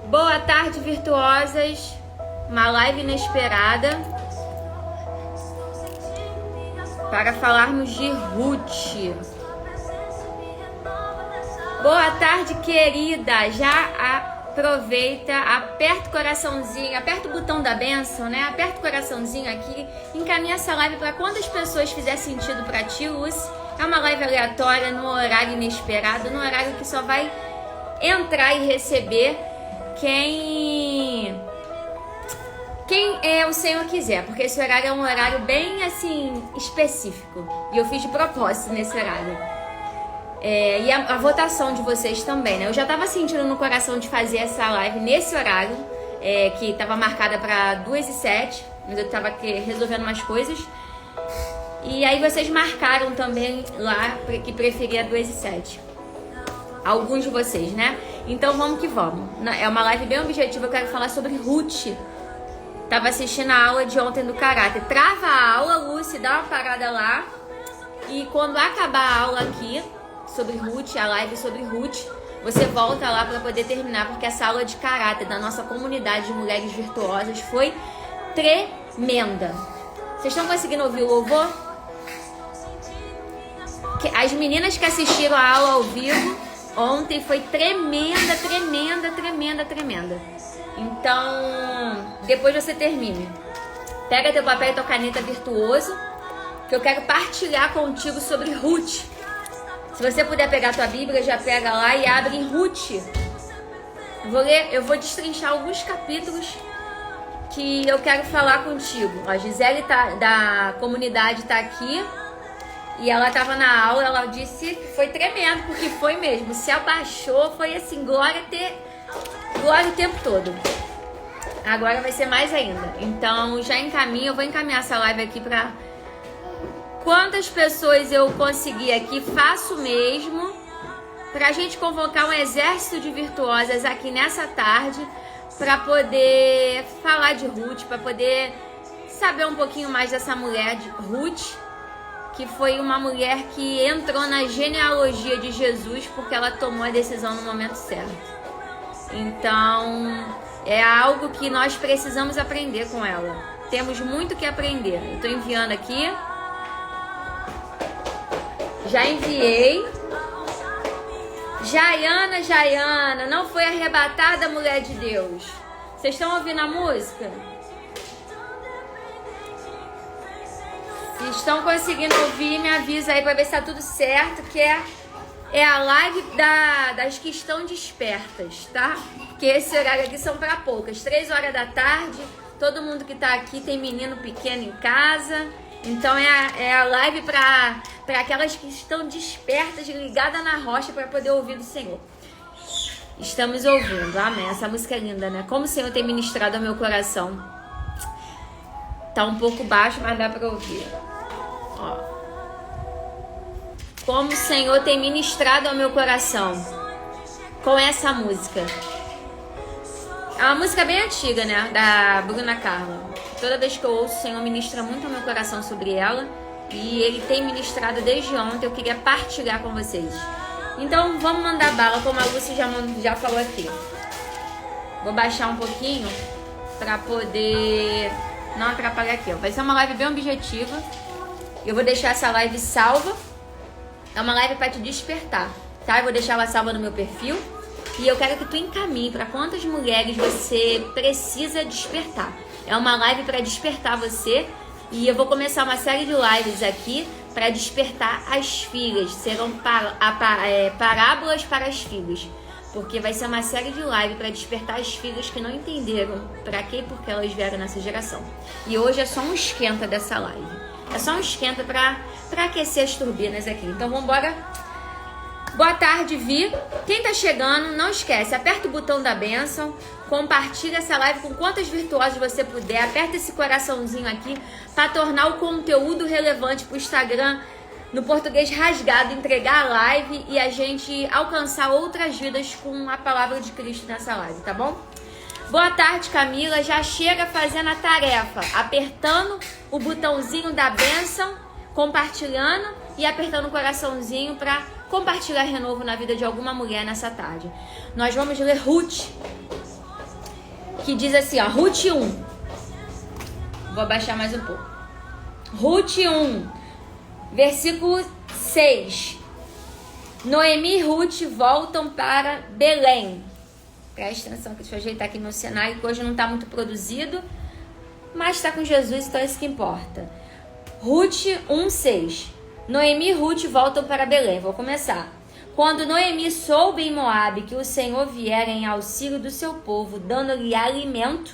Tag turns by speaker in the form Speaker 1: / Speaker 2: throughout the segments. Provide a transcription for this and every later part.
Speaker 1: Boa tarde, virtuosas. Uma live inesperada para falarmos de Ruth. Boa tarde, querida. Já aproveita, aperta o coraçãozinho, aperta o botão da bênção, né? Aperta o coraçãozinho aqui, encaminha essa live para quantas pessoas fizer sentido para ti, Lúcia. É uma live aleatória, no horário inesperado, no horário que só vai entrar e receber quem o Senhor quiser, porque esse horário é um horário bem assim específico e eu fiz de propósito nesse horário. E a votação de vocês também, né? Eu já tava sentindo no coração de fazer essa live nesse horário, que tava marcada para 2h07, mas eu tava aqui resolvendo umas coisas. E aí vocês marcaram também lá que preferia 2h07. Alguns de vocês, né? Então vamos que vamos. É uma live bem objetiva, eu quero falar sobre Ruth. Tava assistindo a aula de ontem do caráter. Trava a aula, Lúcia, dá uma parada lá. E quando acabar a aula aqui sobre Ruth, a live sobre Ruth, você volta lá para poder terminar, porque essa aula de caráter da nossa comunidade de mulheres virtuosas foi tremenda. Vocês estão conseguindo ouvir o louvor? As meninas que assistiram a aula ao vivo ontem foi tremenda, tremenda, tremenda, tremenda. Então, depois você termine. Pega teu papel e tua caneta virtuoso, que eu quero partilhar contigo sobre Ruth. Se você puder pegar tua Bíblia, já pega lá e abre em Ruth. Eu vou destrinchar alguns capítulos que eu quero falar contigo. A Gisele da comunidade tá aqui. E ela estava na aula, ela disse que foi tremendo, porque foi mesmo. Se abaixou, foi assim, glória o tempo todo. Agora vai ser mais ainda. Então já eu vou encaminhar essa live aqui para quantas pessoas eu conseguir aqui, faço mesmo, pra gente convocar um exército de virtuosas aqui nessa tarde, para poder falar de Ruth, para poder saber um pouquinho mais dessa mulher de Ruth, que foi uma mulher que entrou na genealogia de Jesus porque ela tomou a decisão no momento certo. Então, é algo que nós precisamos aprender com ela. Temos muito que aprender. Eu estou enviando aqui. Já enviei. Jaiana, não foi arrebatada, mulher de Deus. Vocês estão ouvindo a música? Se estão conseguindo ouvir, me avisa aí para ver se tá tudo certo, que é a live das que estão despertas, tá? Porque esse horário aqui são para poucas. 3 horas da tarde, todo mundo que tá aqui tem menino pequeno em casa. Então é a live para aquelas que estão despertas, ligadas na rocha para poder ouvir do Senhor. Estamos ouvindo, amém. Essa música é linda, né? Como o Senhor tem ministrado ao meu coração. Tá um pouco baixo, mas dá para ouvir. Ó. Como o Senhor tem ministrado ao meu coração com essa música. É uma música bem antiga, né? Da Bruna Carla. Toda vez que eu ouço, o Senhor ministra muito ao meu coração sobre ela. E Ele tem ministrado desde ontem. Eu queria partilhar com vocês. Então vamos mandar bala, como a Lúcia já falou aqui. Vou baixar um pouquinho para poder não atrapalhar aqui, ó. Vai ser uma live bem objetiva. Eu vou deixar essa live salva. É uma live para te despertar, tá? Eu vou deixar ela salva no meu perfil. E eu quero que tu encaminhe para quantas mulheres você precisa despertar. É uma live para despertar você. E eu vou começar uma série de lives aqui para despertar as filhas. Serão parábolas para as filhas. Porque vai ser uma série de live para despertar as filhas que não entenderam para que e por que elas vieram nessa geração. E hoje é só um esquenta dessa live. É só um esquenta para aquecer as turbinas aqui. Então vamos embora. Boa tarde, Vi. Quem tá chegando, não esquece, aperta o botão da bênção, compartilha essa live com quantas virtuosas você puder, aperta esse coraçãozinho aqui para tornar o conteúdo relevante pro Instagram no português rasgado, entregar a live e a gente alcançar outras vidas com a palavra de Cristo nessa live, tá bom? Boa tarde, Camila. Já chega fazendo a tarefa, apertando o botãozinho da bênção, compartilhando e apertando o coraçãozinho para compartilhar renovo na vida de alguma mulher nessa tarde. Nós vamos ler Ruth. que diz assim, ó, Ruth 1. Vou abaixar mais um pouco. Ruth 1, versículo 6. Noemi e Ruth voltam para Belém. Presta atenção que deixa eu ajeitar aqui meu cenário, que hoje não está muito produzido, mas está com Jesus, então é isso que importa. Ruth 1:6. Noemi e Ruth voltam para Belém. Vou começar. Quando Noemi soube em Moabe que o Senhor viera em auxílio do seu povo, dando-lhe alimento,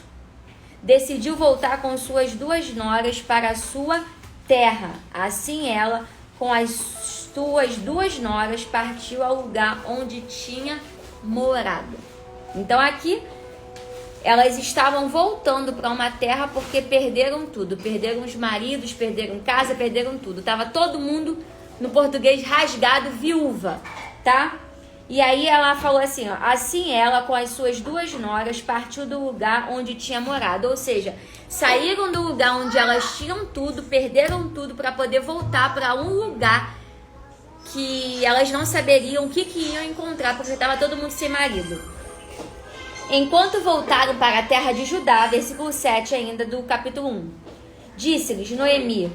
Speaker 1: decidiu voltar com suas 2 noras para a sua terra. Assim ela, com as suas 2 noras, partiu ao lugar onde tinha morado. Então aqui elas estavam voltando para uma terra porque perderam tudo. Perderam os maridos, perderam casa, perderam tudo. Tava todo mundo, no português, rasgado, viúva, tá? E aí ela falou assim, ó, assim ela, com as suas 2 noras, partiu do lugar onde tinha morado. Ou seja, saíram do lugar onde elas tinham tudo, perderam tudo para poder voltar para um lugar que elas não saberiam o que iam encontrar, porque estava todo mundo sem marido. Enquanto voltaram para a terra de Judá, versículo 7 ainda do capítulo 1, disse-lhes Noemi,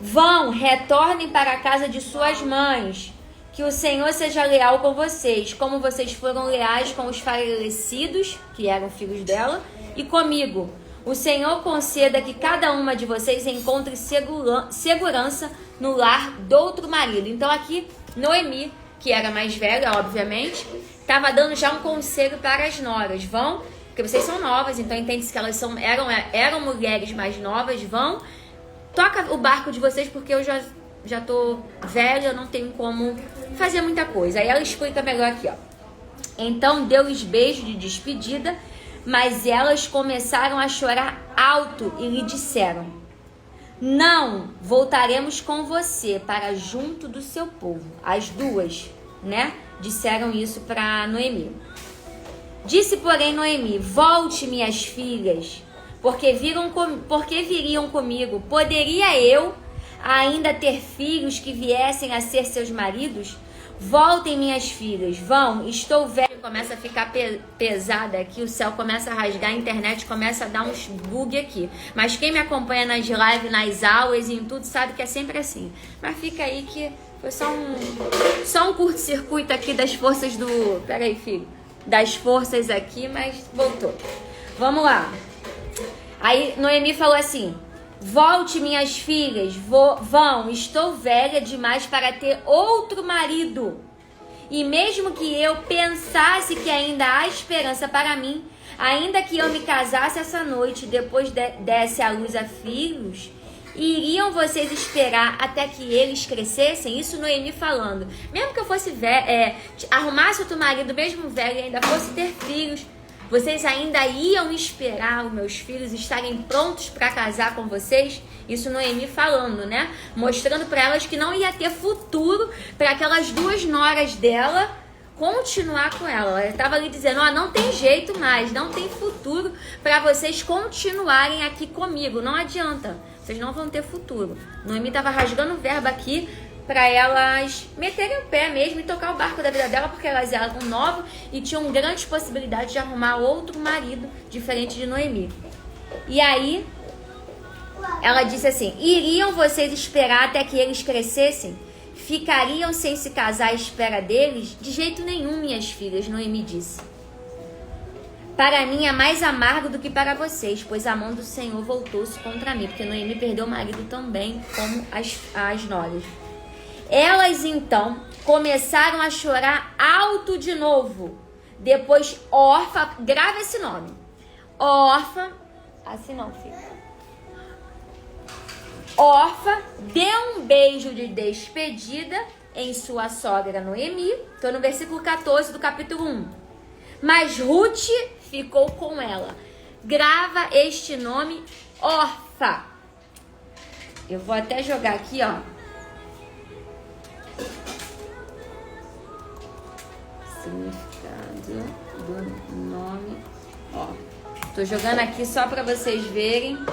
Speaker 1: vão, retornem para a casa de suas mães, que o Senhor seja leal com vocês, como vocês foram leais com os falecidos, que eram filhos dela, e comigo. O Senhor conceda que cada uma de vocês encontre segurança no lar do outro marido. Então aqui, Noemi, que era mais velha, obviamente, estava dando já um conselho para as noras. Vão, porque vocês são novas, então entende-se que elas eram mulheres mais novas. Vão, toca o barco de vocês, porque eu já tô velha, eu não tenho como fazer muita coisa. Aí ela explica melhor aqui, ó. Então deu-lhes beijo de despedida, mas elas começaram a chorar alto e lhe disseram, não voltaremos com você para junto do seu povo. As 2, né, disseram isso para Noemi. Disse, porém, Noemi, volte, minhas filhas, porque viriam comigo. Poderia eu ainda ter filhos que viessem a ser seus maridos? Voltem, minhas filhas, vão, estou velho. Começa a ficar pesada aqui, o céu começa a rasgar, a internet começa a dar uns bug aqui. Mas quem me acompanha nas lives, nas aulas e em tudo, sabe que é sempre assim. Mas fica aí que foi só um curto-circuito aqui das forças do... Pera aí, filho. Das forças aqui, mas voltou. Vamos lá. Aí Noemi falou assim, volte, minhas filhas, vão, estou velha demais para ter outro marido. E mesmo que eu pensasse que ainda há esperança para mim, ainda que eu me casasse essa noite e depois desse à luz a filhos, iriam vocês esperar até que eles crescessem? Isso Noemi falando. Mesmo que eu fosse arrumasse outro marido, mesmo velho, e ainda fosse ter filhos, vocês ainda iam esperar os meus filhos estarem prontos para casar com vocês? Isso Noemi falando, né? Mostrando para elas que não ia ter futuro para aquelas 2 noras dela continuar com ela. Ela estava ali dizendo, ó, não tem jeito mais, não tem futuro para vocês continuarem aqui comigo. Não adianta, vocês não vão ter futuro. Noemi estava rasgando o verbo aqui para elas meterem o pé mesmo e tocar o barco da vida dela, porque elas eram novas e tinham grandes possibilidades de arrumar outro marido diferente de Noemi. E aí ela disse assim, iriam vocês esperar até que eles crescessem? Ficariam sem se casar à espera deles? De jeito nenhum, minhas filhas, Noemi disse. Para mim é mais amargo do que para vocês, pois a mão do Senhor voltou-se contra mim, porque Noemi perdeu o marido também, como as noras. Elas então começaram a chorar alto de novo. Depois Orfa, grava esse nome. Orfa, assim não, filho. Orfa deu um beijo de despedida em sua sogra Noemi. Estou no versículo 14 do capítulo 1. Mas Ruth ficou com ela. Grava este nome, Orfa. Eu vou até jogar aqui, ó. Significado do nome, ó. Tô jogando aqui só para vocês verem.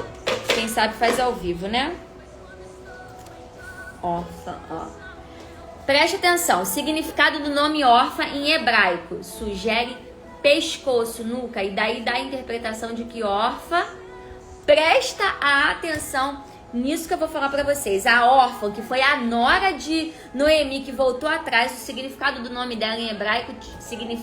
Speaker 1: Quem sabe faz ao vivo, né? Orfa, ó. Preste atenção. O significado do nome Orfa em hebraico sugere pescoço, nuca, e daí dá a interpretação de que órfã, presta atenção nisso que eu vou falar pra vocês. A órfã, que foi a nora de Noemi, que voltou atrás, o significado do nome dela em hebraico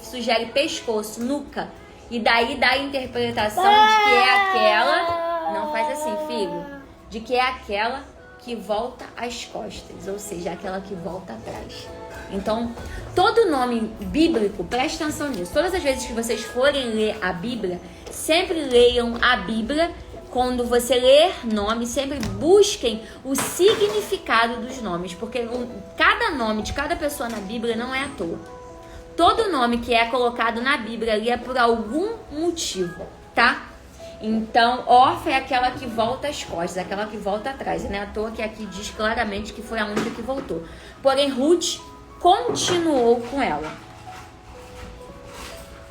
Speaker 1: sugere pescoço, nuca, e daí dá a interpretação de que é aquela, não faz assim, filho, de que é aquela que volta às costas, ou seja, aquela que volta atrás. Então, todo nome bíblico, preste atenção nisso. Todas as vezes que vocês forem ler a Bíblia, sempre leiam a Bíblia. Quando você ler nome, sempre busquem o significado dos nomes, porque cada nome de cada pessoa na Bíblia não é à toa. Todo nome que é colocado na Bíblia ali é por algum motivo, tá? Então, órfã é aquela que volta às costas, aquela que volta atrás. E não é à toa que aqui diz claramente que foi a única que voltou. Porém, Ruth continuou com ela.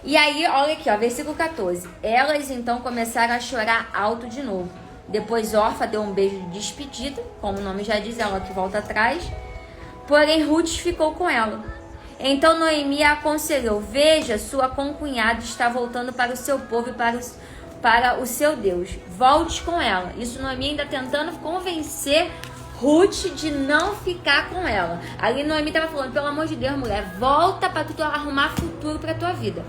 Speaker 1: E aí, olha aqui, ó, versículo 14. Elas então começaram a chorar alto de novo. Depois Orfa deu um beijo de despedida, como o nome já diz, ela que volta atrás. Porém, Ruth ficou com ela. Então Noemi a aconselhou: veja, sua concunhada está voltando para o seu povo e para o seu Deus. Volte com ela. Isso Noemi ainda tentando convencer Ruth de não ficar com ela. Ali Noemi estava falando: pelo amor de Deus, mulher, volta para tu arrumar futuro para tua vida.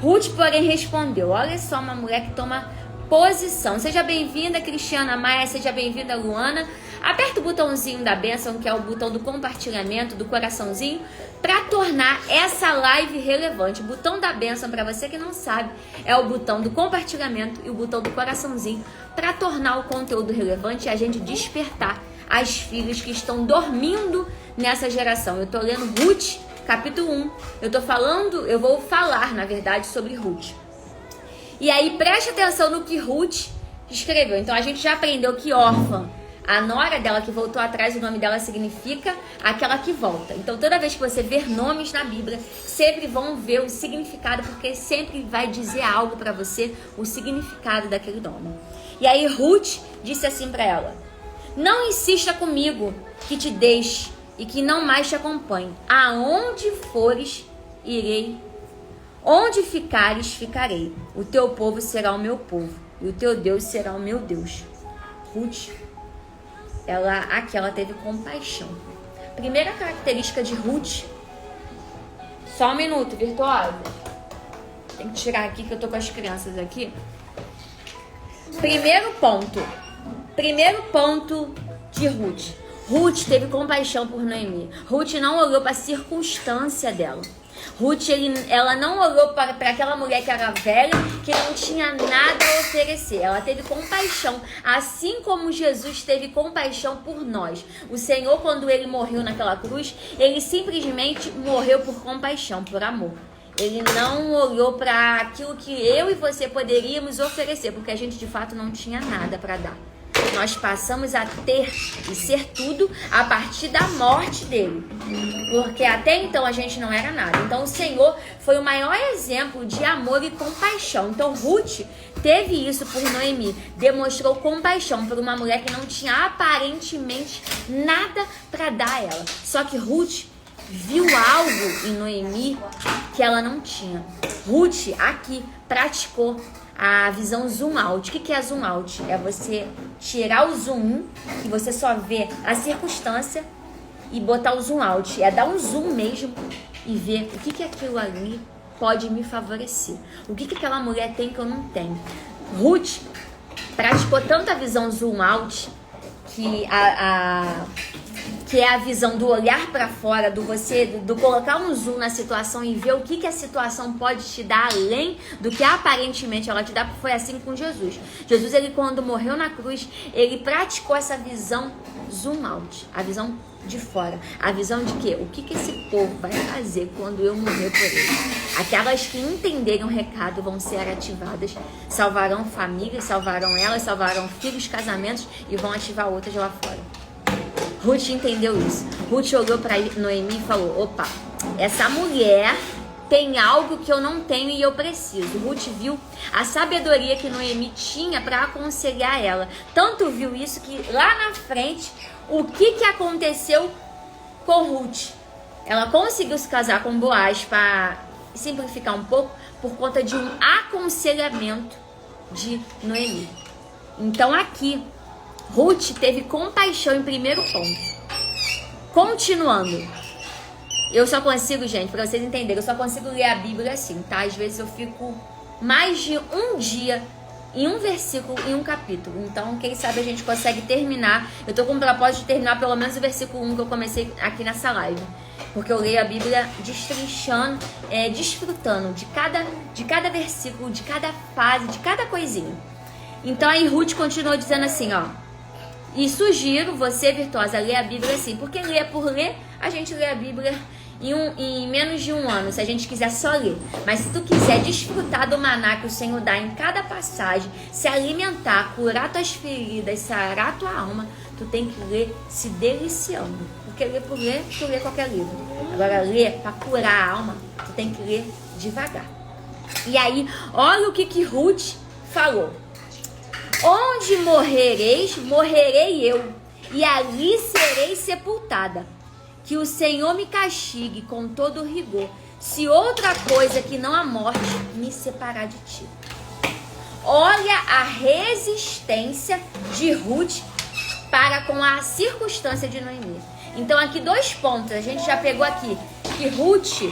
Speaker 1: Ruth, porém, respondeu: olha só, uma mulher que toma posição. Seja bem-vinda, Cristiana Maia, seja bem-vinda, Luana. Aperta o botãozinho da bênção, que é o botão do compartilhamento, do coraçãozinho, para tornar essa live relevante. O botão da bênção, para você que não sabe, é o botão do compartilhamento e o botão do coraçãozinho, para tornar o conteúdo relevante e a gente despertar as filhas que estão dormindo nessa geração. Eu tô lendo Ruth, capítulo 1. Eu vou falar, na verdade, sobre Ruth. E aí, preste atenção no que Ruth escreveu. Então, a gente já aprendeu que órfã, a nora dela que voltou atrás, o nome dela significa aquela que volta. Então, toda vez que você ver nomes na Bíblia, sempre vão ver o significado, porque sempre vai dizer algo para você, o significado daquele nome. E aí, Ruth disse assim para ela: não insista comigo que te deixe e que não mais te acompanhe. Aonde fores, irei. Onde ficares, ficarei. O teu povo será o meu povo e o teu Deus será o meu Deus. Ruth, ela teve compaixão. Primeira característica de Ruth. Só um minuto, virtuosa. Tem que tirar aqui que eu tô com as crianças aqui. Primeiro ponto de Ruth. Ruth teve compaixão por Noemi. Ruth não olhou para a circunstância dela. Ruth, ela não olhou para aquela mulher que era velha, que não tinha nada a oferecer. Ela teve compaixão, assim como Jesus teve compaixão por nós. O Senhor, quando ele morreu naquela cruz, ele simplesmente morreu por compaixão, por amor. Ele não olhou para aquilo que eu e você poderíamos oferecer, porque a gente de fato não tinha nada para dar. Nós passamos a ter e ser tudo a partir da morte dele. Porque até então a gente não era nada. Então o Senhor foi o maior exemplo de amor e compaixão. Então Ruth teve isso por Noemi. Demonstrou compaixão por uma mulher que não tinha aparentemente nada para dar a ela. Só que Ruth viu algo em Noemi que ela não tinha. Ruth aqui praticou a visão zoom out. O que é zoom out? É você tirar o zoom in, que você só vê a circunstância, e botar o zoom out. É dar um zoom mesmo e ver o que aquilo ali pode me favorecer. O que aquela mulher tem que eu não tenho. Ruth praticou tanta visão zoom out que que é a visão do olhar para fora, do colocar um zoom na situação e ver o que a situação pode te dar além do que aparentemente ela te dá. Foi assim com Jesus. Jesus, ele quando morreu na cruz, ele praticou essa visão zoom out, a visão de fora, a visão de que o que esse povo vai fazer quando eu morrer por ele. Aquelas que entenderem o recado vão ser ativadas, salvarão famílias, salvarão elas, salvarão filhos, casamentos e vão ativar outras lá fora. Ruth entendeu isso. Ruth olhou para Noemi e falou: opa, essa mulher tem algo que eu não tenho e eu preciso. Ruth viu a sabedoria que Noemi tinha para aconselhar ela. Tanto viu isso que lá na frente, o que aconteceu com Ruth? Ela conseguiu se casar com Boaz para simplificar um pouco por conta de um aconselhamento de Noemi. Então aqui, Ruth teve compaixão em primeiro ponto. Continuando, eu só consigo, gente, para vocês entenderem, eu só consigo ler a Bíblia assim, tá? Às vezes eu fico mais de um dia em um versículo, em um capítulo. Então, quem sabe a gente consegue terminar. Eu tô com o propósito de terminar pelo menos o versículo 1 que eu comecei aqui nessa live. Porque eu leio a Bíblia destrinchando, desfrutando de cada versículo, de cada fase, de cada coisinha. Então, aí Ruth continuou dizendo assim, ó. E sugiro você, virtuosa, ler a Bíblia assim. Porque ler por ler, a gente lê a Bíblia em menos de um ano, se a gente quiser só ler. Mas se tu quiser desfrutar do maná que o Senhor dá em cada passagem, se alimentar, curar tuas feridas, sarar tua alma, tu tem que ler se deliciando. Porque ler por ler, tu lê qualquer livro. Agora, ler para curar a alma, tu tem que ler devagar. E aí, olha o que Ruth falou. Onde morrereis, morrerei eu, e ali serei sepultada. Que o Senhor me castigue com todo o rigor, se outra coisa que não a morte me separar de ti. Olha a resistência de Ruth para com a circunstância de Noemi. Então aqui 2 pontos, a gente já pegou aqui, que Ruth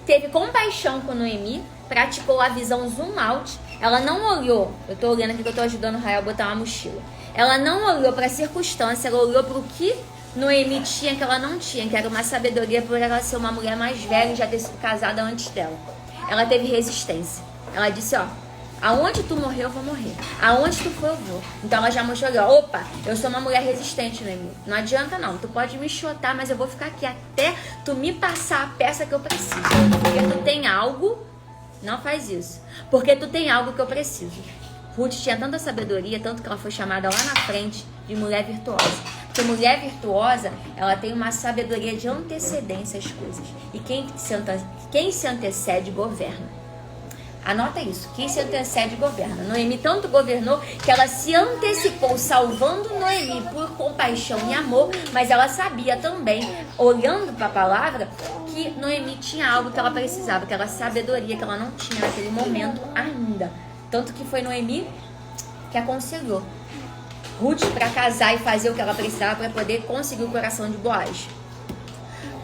Speaker 1: teve compaixão com Noemi, praticou a visão zoom out, ela não olhou, eu tô olhando aqui que eu tô ajudando o Rael a botar uma mochila, ela não olhou para a circunstância, ela olhou para o que Noemi tinha que ela não tinha, que era uma sabedoria por ela ser uma mulher mais velha e já ter sido casada antes dela. Ela teve resistência. Ela disse, ó, aonde tu morrer eu vou morrer, aonde tu for eu vou. Então ela já mostrou ali, ó, opa, eu sou uma mulher resistente, Noemi. Não adianta não, tu pode me chutar, mas eu vou ficar aqui até tu me passar a peça que eu preciso. Porque tu tem algo, não faz isso, porque tu tem algo que eu preciso. Ruth tinha tanta sabedoria, tanto que ela foi chamada lá na frente de mulher virtuosa. Porque mulher virtuosa, ela tem uma sabedoria de antecedência às coisas. E quem se antecede, governa. Anota isso, quem se antecede, governa. Noemi tanto governou que ela se antecipou, salvando Noemi por compaixão e amor. Mas ela sabia também, olhando para a palavra, que Noemi tinha algo que ela precisava, aquela sabedoria que ela não tinha naquele momento ainda. Tanto que foi Noemi que aconselhou Ruth para casar e fazer o que ela precisava para poder conseguir o coração de Boaz.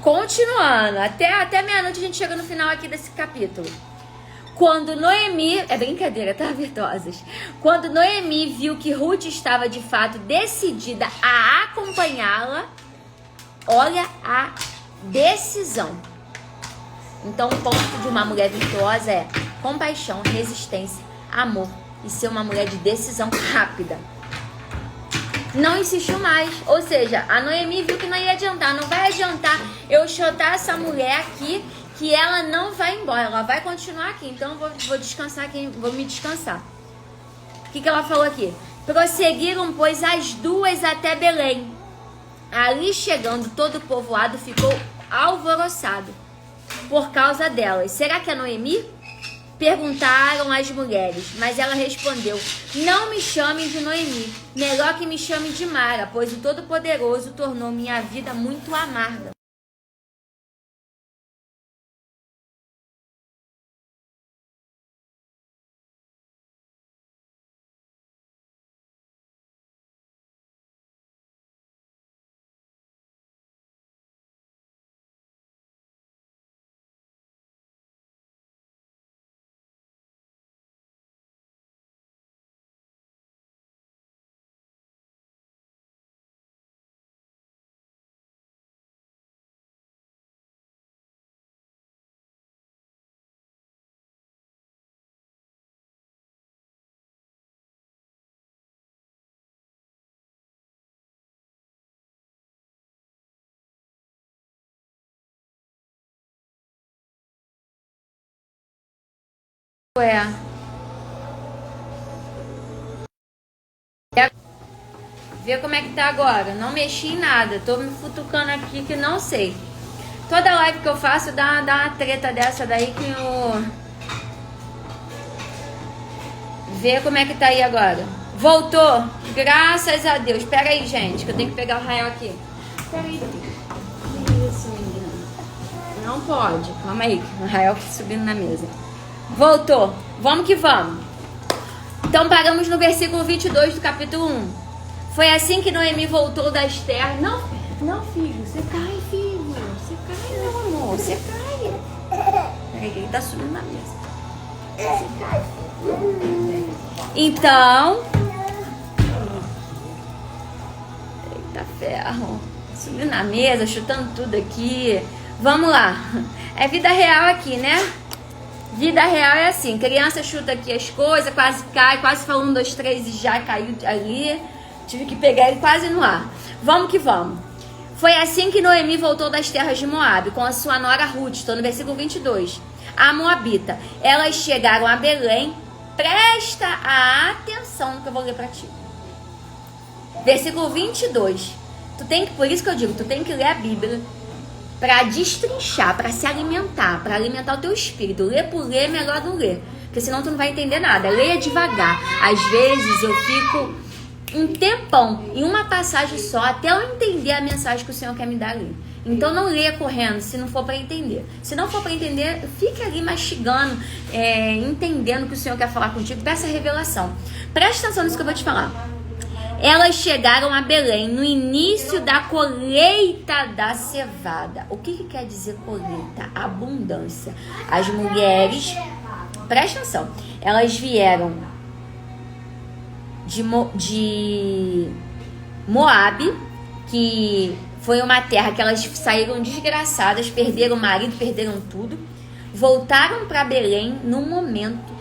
Speaker 1: Continuando, até meia-noite a gente chega no final aqui desse capítulo. Quando Noemi, é brincadeira, tá, virtuosas? Quando Noemi viu que Ruth estava de fato decidida a acompanhá-la, olha a decisão. Então o ponto de uma mulher virtuosa é compaixão, resistência, amor e ser uma mulher de decisão rápida. Não insistiu mais, ou seja, a Noemi viu que não ia adiantar, não vai adiantar eu chutar essa mulher aqui, que ela não vai embora, ela vai continuar aqui, então eu vou descansar aqui, vou me descansar. O que ela falou aqui? Prosseguiram, pois, as duas até Belém. Ali chegando, todo o povoado ficou alvoroçado por causa delas. Será que é Noemi? Perguntaram as mulheres, mas ela respondeu: não me chamem de Noemi, melhor que me chamem de Mara, pois o Todo-Poderoso tornou minha vida muito amarga. Vê como é que tá agora. Não mexi em nada. Tô me futucando aqui que não sei. Toda live que eu faço dá uma treta dessa daí que eu... Vê como é que tá aí agora. Voltou. Graças a Deus. Pera aí, gente, que eu tenho que pegar o Rael aqui. Pera aí. Isso, menina. Não pode. Calma aí, o Rael subindo na mesa. Voltou. Vamos que vamos. Então paramos no versículo 22 do capítulo 1. Foi assim que Noemi voltou das terras. Não, filho, você cai, filho. Você cai, meu amor, você cai. Peraí, ele tá subindo na mesa. Você cai, filho. Então... Eita ferro. Subindo na mesa, chutando tudo aqui. Vamos lá. É vida real aqui, né? Vida real é assim. Criança chuta aqui as coisas, quase cai, quase falou 1, 2, 3 e já caiu ali. Tive que pegar ele quase no ar. Vamos que vamos. Foi assim que Noemi voltou das terras de Moabe com a sua nora Ruth. Estou no versículo 22. A Moabita. Elas chegaram a Belém. Presta a atenção no que eu vou ler para ti. Versículo 22. Por isso que eu digo, tu tem que ler a Bíblia para destrinchar, para se alimentar, para alimentar o teu espírito. Ler por ler é melhor não ler, porque senão tu não vai entender nada. Leia devagar. Às vezes eu fico um tempão em uma passagem só até eu entender a mensagem que o Senhor quer me dar ali. Então não leia correndo se não for para entender. Se não for para entender, fique ali mastigando, entendendo o que o Senhor quer falar contigo. Peça revelação. Presta atenção nisso que eu vou te falar. Elas chegaram a Belém no início da colheita da cevada. O que quer dizer colheita? Abundância. As mulheres, presta atenção, elas vieram de Moabe, que foi uma terra que elas saíram desgraçadas, perderam o marido, perderam tudo. Voltaram para Belém num momento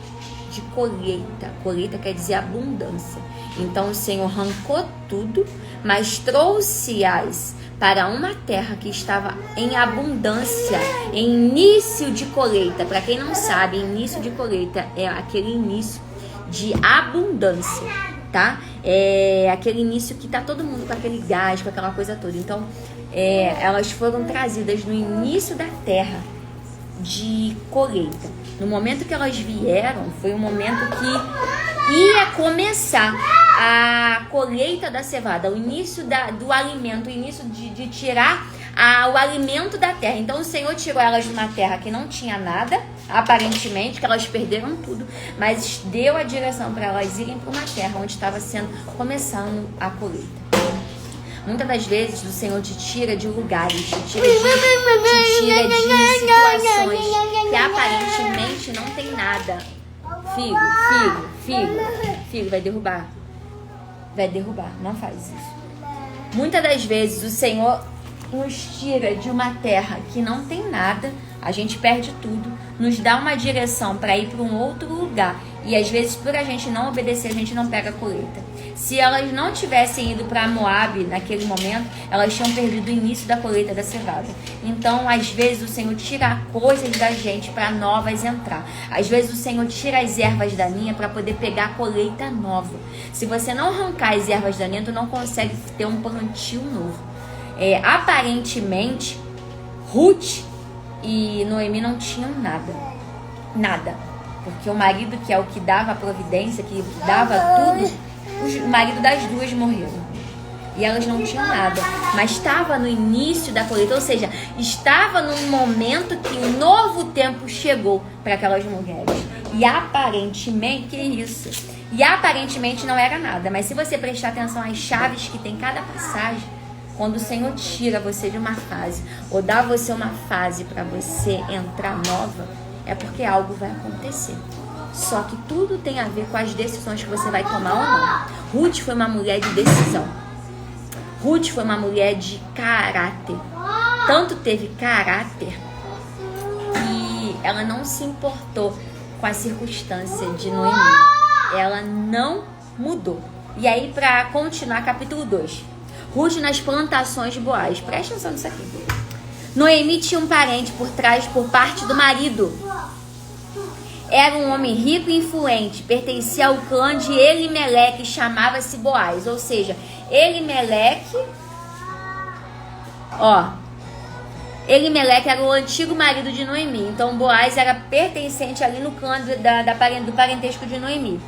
Speaker 1: de colheita. Colheita quer dizer abundância. Então o Senhor arrancou tudo, mas trouxe-as para uma terra que estava em abundância, em início de colheita. Para quem não sabe, início de colheita é aquele início de abundância, tá? É aquele início que tá todo mundo com aquele gás, com aquela coisa toda. Então, elas foram trazidas no início da terra de colheita. No momento que elas vieram, foi um momento que ia começar a colheita da cevada, o início do alimento, o início de tirar o alimento da terra. Então o Senhor tirou elas de uma terra que não tinha nada, aparentemente, que elas perderam tudo, mas deu a direção para elas irem para uma terra onde estava começando a colheita. Muitas das vezes o Senhor te tira de lugares, te tira de situações que aparentemente não tem nada. Filho, vai derrubar. Vai derrubar, não faz isso. Muitas das vezes o Senhor nos tira de uma terra que não tem nada, a gente perde tudo, nos dá uma direção para ir para um outro lugar. E às vezes, por a gente não obedecer, a gente não pega a colheita. Se elas não tivessem ido para Moabe naquele momento, elas tinham perdido o início da colheita da cevada. Então, às vezes, o Senhor tira coisas da gente para novas entrar. Às vezes, o Senhor tira as ervas daninhas para poder pegar a colheita nova. Se você não arrancar as ervas daninhas, tu não consegue ter um plantio novo. Aparentemente, Ruth e Noemi não tinham nada, porque o marido, que é o que dava a providência, que dava tudo, o marido das duas morreram e elas não tinham nada, mas estava no início da colheita, ou seja, estava num momento que o novo tempo chegou para aquelas mulheres. E aparentemente, que isso? E aparentemente não era nada, mas se você prestar atenção às chaves que tem cada passagem, quando o Senhor tira você de uma fase, ou dá você uma fase para você entrar nova, é porque algo vai acontecer. Só que tudo tem a ver com as decisões que você vai tomar ou não. Ruth foi uma mulher de decisão. Ruth foi uma mulher de caráter. Tanto teve caráter que ela não se importou com a circunstância de Noemi. Ela não mudou. E aí, para continuar, capítulo 2. Ruth nas plantações de Boaz. Presta atenção nisso aqui. Noemi tinha um parente por parte do marido. Era um homem rico e influente. Pertencia ao clã de Elimeleque, chamava-se Boaz. Ou seja, Elimeleque era o antigo marido de Noemi. Então Boaz era pertencente ali no clã do parentesco de Noemi.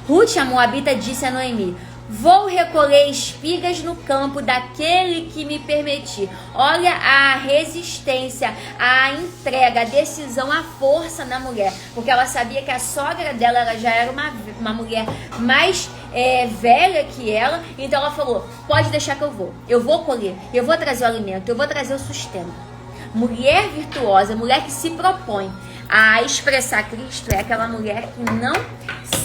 Speaker 1: Ruth, a Moabita, disse a Noemi: Vou recolher espigas no campo daquele que me permitir. Olha a resistência, a entrega, a decisão, a força na mulher. Porque ela sabia que a sogra dela ela já era uma mulher mais velha que ela. Então ela falou, pode deixar que eu vou colher, eu vou trazer o alimento, eu vou trazer o sustento. Mulher virtuosa, mulher que se propõe a expressar Cristo, é aquela mulher que não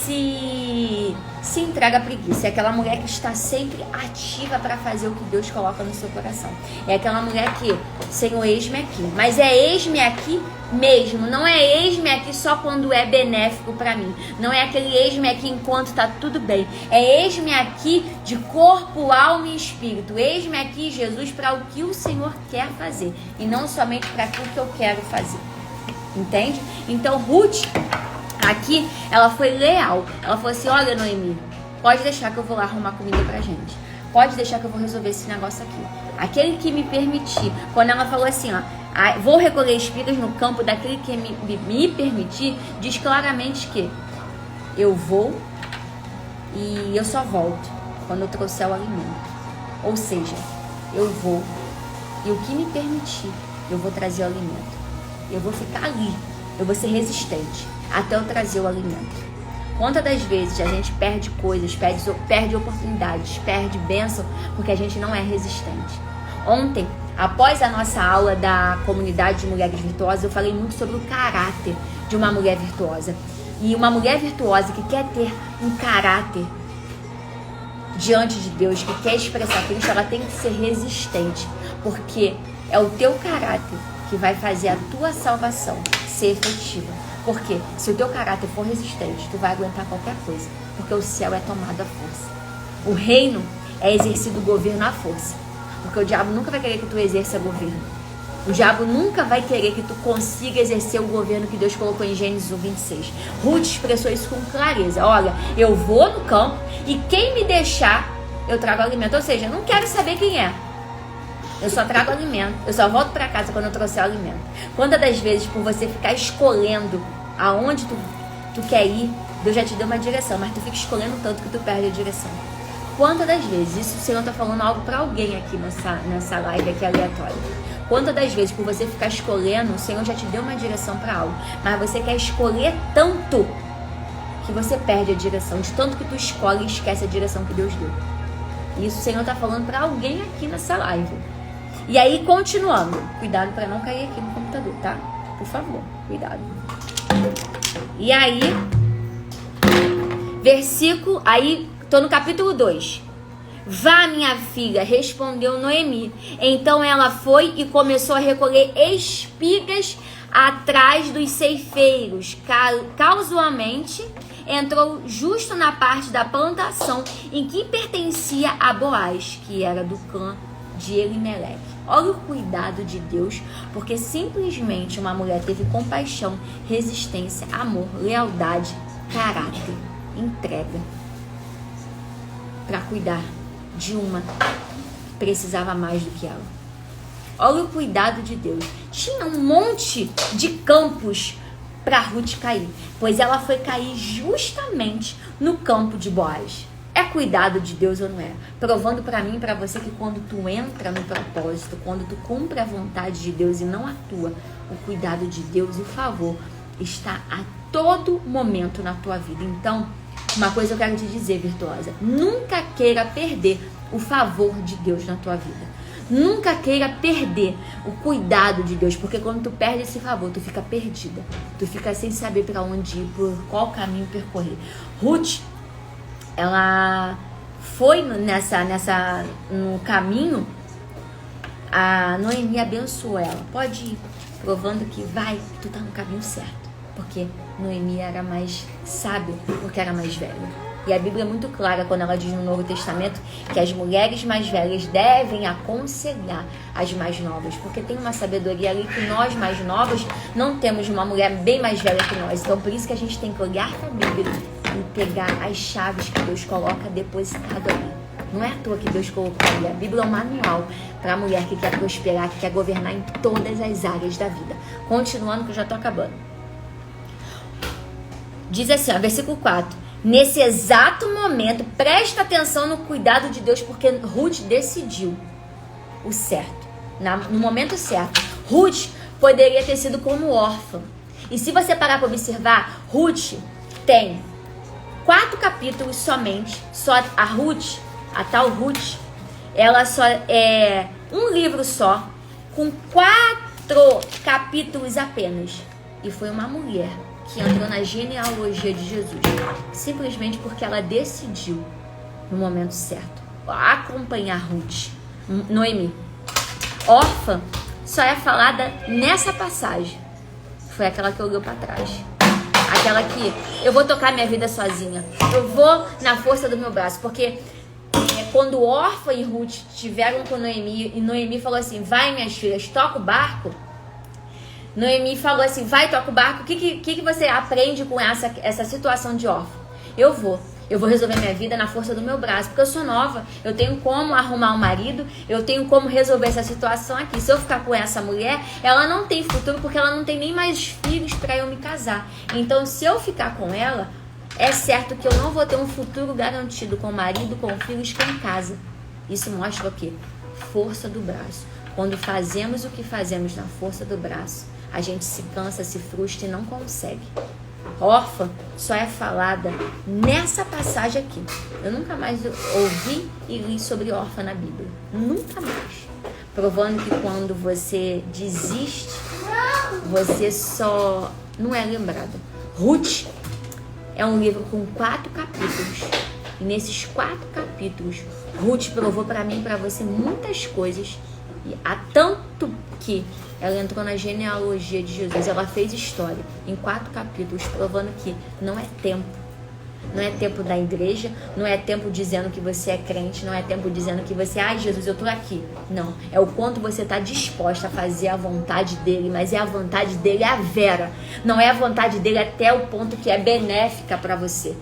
Speaker 1: se entrega à preguiça. É aquela mulher que está sempre ativa para fazer o que Deus coloca no seu coração. É aquela mulher que, Senhor, eis-me aqui. Mas é eis-me aqui mesmo. Não é eis-me aqui só quando é benéfico para mim. Não é aquele eis-me aqui enquanto está tudo bem. É eis-me aqui de corpo, alma e espírito. Eis-me aqui, Jesus, para o que o Senhor quer fazer. E não somente para aquilo que eu quero fazer. Entende? Então, Ruth... aqui, ela foi leal. Ela falou assim, olha, Noemi, pode deixar que eu vou lá arrumar comida pra gente. Pode deixar que eu vou resolver esse negócio aqui. Aquele que me permitir. Quando ela falou assim, ó, vou recolher espigas no campo daquele que me permitir, diz claramente que eu vou e eu só volto quando eu trouxer o alimento. Ou seja, eu vou e o que me permitir, eu vou trazer o alimento. Eu vou ficar ali. Eu vou ser resistente até eu trazer o alimento. Quantas das vezes a gente perde coisas, perde oportunidades, perde bênção, porque a gente não é resistente. Ontem, após a nossa aula da comunidade de mulheres virtuosas, eu falei muito sobre o caráter de uma mulher virtuosa. E uma mulher virtuosa que quer ter um caráter diante de Deus, que quer expressar Cristo, ela tem que ser resistente, porque é o teu caráter que vai fazer a tua salvação ser efetiva. Porque se o teu caráter for resistente, tu vai aguentar qualquer coisa. Porque o céu é tomado à força. O reino é exercido o governo à força. Porque o diabo nunca vai querer que tu exerça governo. O diabo nunca vai querer que tu consiga exercer o governo que Deus colocou em Gênesis 1:26. Ruth expressou isso com clareza. Olha, eu vou no campo e quem me deixar, eu trago alimento. Ou seja, eu não quero saber quem é. Eu só trago alimento. Eu só volto para casa quando eu trouxer o alimento. Quantas das vezes, por você ficar escolhendo aonde tu quer ir, Deus já te deu uma direção, mas tu fica escolhendo tanto que tu perde a direção. Quantas das vezes, isso o Senhor está falando algo para alguém aqui nessa live aqui aleatória. Quantas das vezes, por você ficar escolhendo, o Senhor já te deu uma direção para algo, mas você quer escolher tanto que você perde a direção. De tanto que tu escolhe e esquece a direção que Deus deu. Isso o Senhor está falando para alguém aqui nessa live. E aí, continuando. Cuidado para não cair aqui no computador, tá? Por favor, cuidado. E aí, versículo... Aí, tô no capítulo 2. Vá, minha filha, respondeu Noemi. Então ela foi e começou a recolher espigas atrás dos ceifeiros. Casualmente, entrou justo na parte da plantação em que pertencia a Boaz, que era do clã de Elimeleque. Olha o cuidado de Deus, porque simplesmente uma mulher teve compaixão, resistência, amor, lealdade, caráter, entrega para cuidar de uma que precisava mais do que ela. Olha o cuidado de Deus. Tinha um monte de campos para Ruth cair, pois ela foi cair justamente no campo de Boaz. É cuidado de Deus ou não é? Provando para mim e para você que quando tu entra no propósito, quando tu cumpre a vontade de Deus e não atua, o cuidado de Deus e o favor está a todo momento na tua vida. Então, uma coisa eu quero te dizer, virtuosa, nunca queira perder o favor de Deus na tua vida. Nunca queira perder o cuidado de Deus, porque quando tu perde esse favor, tu fica perdida. Tu fica sem saber para onde ir, por qual caminho percorrer. Ruth, ela foi no caminho, a Noemi abençoou ela. Pode ir, provando que vai, tu tá no caminho certo. Porque Noemi era mais sábia, porque era mais velha. E a Bíblia é muito clara quando ela diz no Novo Testamento que as mulheres mais velhas devem aconselhar as mais novas. Porque tem uma sabedoria ali que nós mais novas não temos, uma mulher bem mais velha que nós. Então por isso que a gente tem que olhar para a Bíblia e pegar as chaves que Deus coloca depositado ali. Não é à toa que Deus colocou ali. A Bíblia é um manual para a mulher que quer prosperar, que quer governar em todas as áreas da vida. Continuando, que eu já estou acabando. Diz assim, ó, versículo 4. Nesse exato momento, presta atenção no cuidado de Deus, porque Ruth decidiu o certo, no momento certo. Ruth poderia ter sido como órfã. E se você parar para observar, Ruth tem 4 capítulos somente. Só a Ruth, a tal Ruth, ela só é um livro só, com 4 capítulos apenas. E foi uma mulher que entrou na genealogia de Jesus, simplesmente porque ela decidiu, no momento certo, acompanhar Ruth. Noemi, órfã, só é falada nessa passagem. Foi aquela que olhou para trás. Aquela que eu vou tocar minha vida sozinha. Eu vou na força do meu braço. Porque quando Orfa e Ruth tiveram com Noemi, e Noemi falou assim, vai minhas filhas, toca o barco. Noemi falou assim, vai, toca o barco. O que você aprende com essa situação de Orfa? Eu vou resolver minha vida na força do meu braço, porque eu sou nova, eu tenho como arrumar um marido, eu tenho como resolver essa situação aqui. Se eu ficar com essa mulher, ela não tem futuro, porque ela não tem nem mais filhos para eu me casar. Então, se eu ficar com ela, é certo que eu não vou ter um futuro garantido com marido, com filhos, com casa. Isso mostra o quê? Força do braço. Quando fazemos o que fazemos na força do braço, a gente se cansa, se frustra e não consegue. Órfã só é falada nessa passagem aqui. Eu nunca mais ouvi e li sobre órfã na Bíblia. Nunca mais. Provando que quando você desiste, você só não é lembrada. Ruth é um livro com 4 capítulos. E nesses 4 capítulos, Ruth provou para mim e para você muitas coisas. E há tanto que ela entrou na genealogia de Jesus, ela fez história em 4 capítulos, provando que não é tempo. Não é tempo da igreja, não é tempo dizendo que você é crente, não é tempo dizendo que você, ai Jesus, eu tô aqui. Não, é o quanto você está disposta a fazer a vontade dele, mas é a vontade dele a vera. Não é a vontade dele até o ponto que é benéfica para você.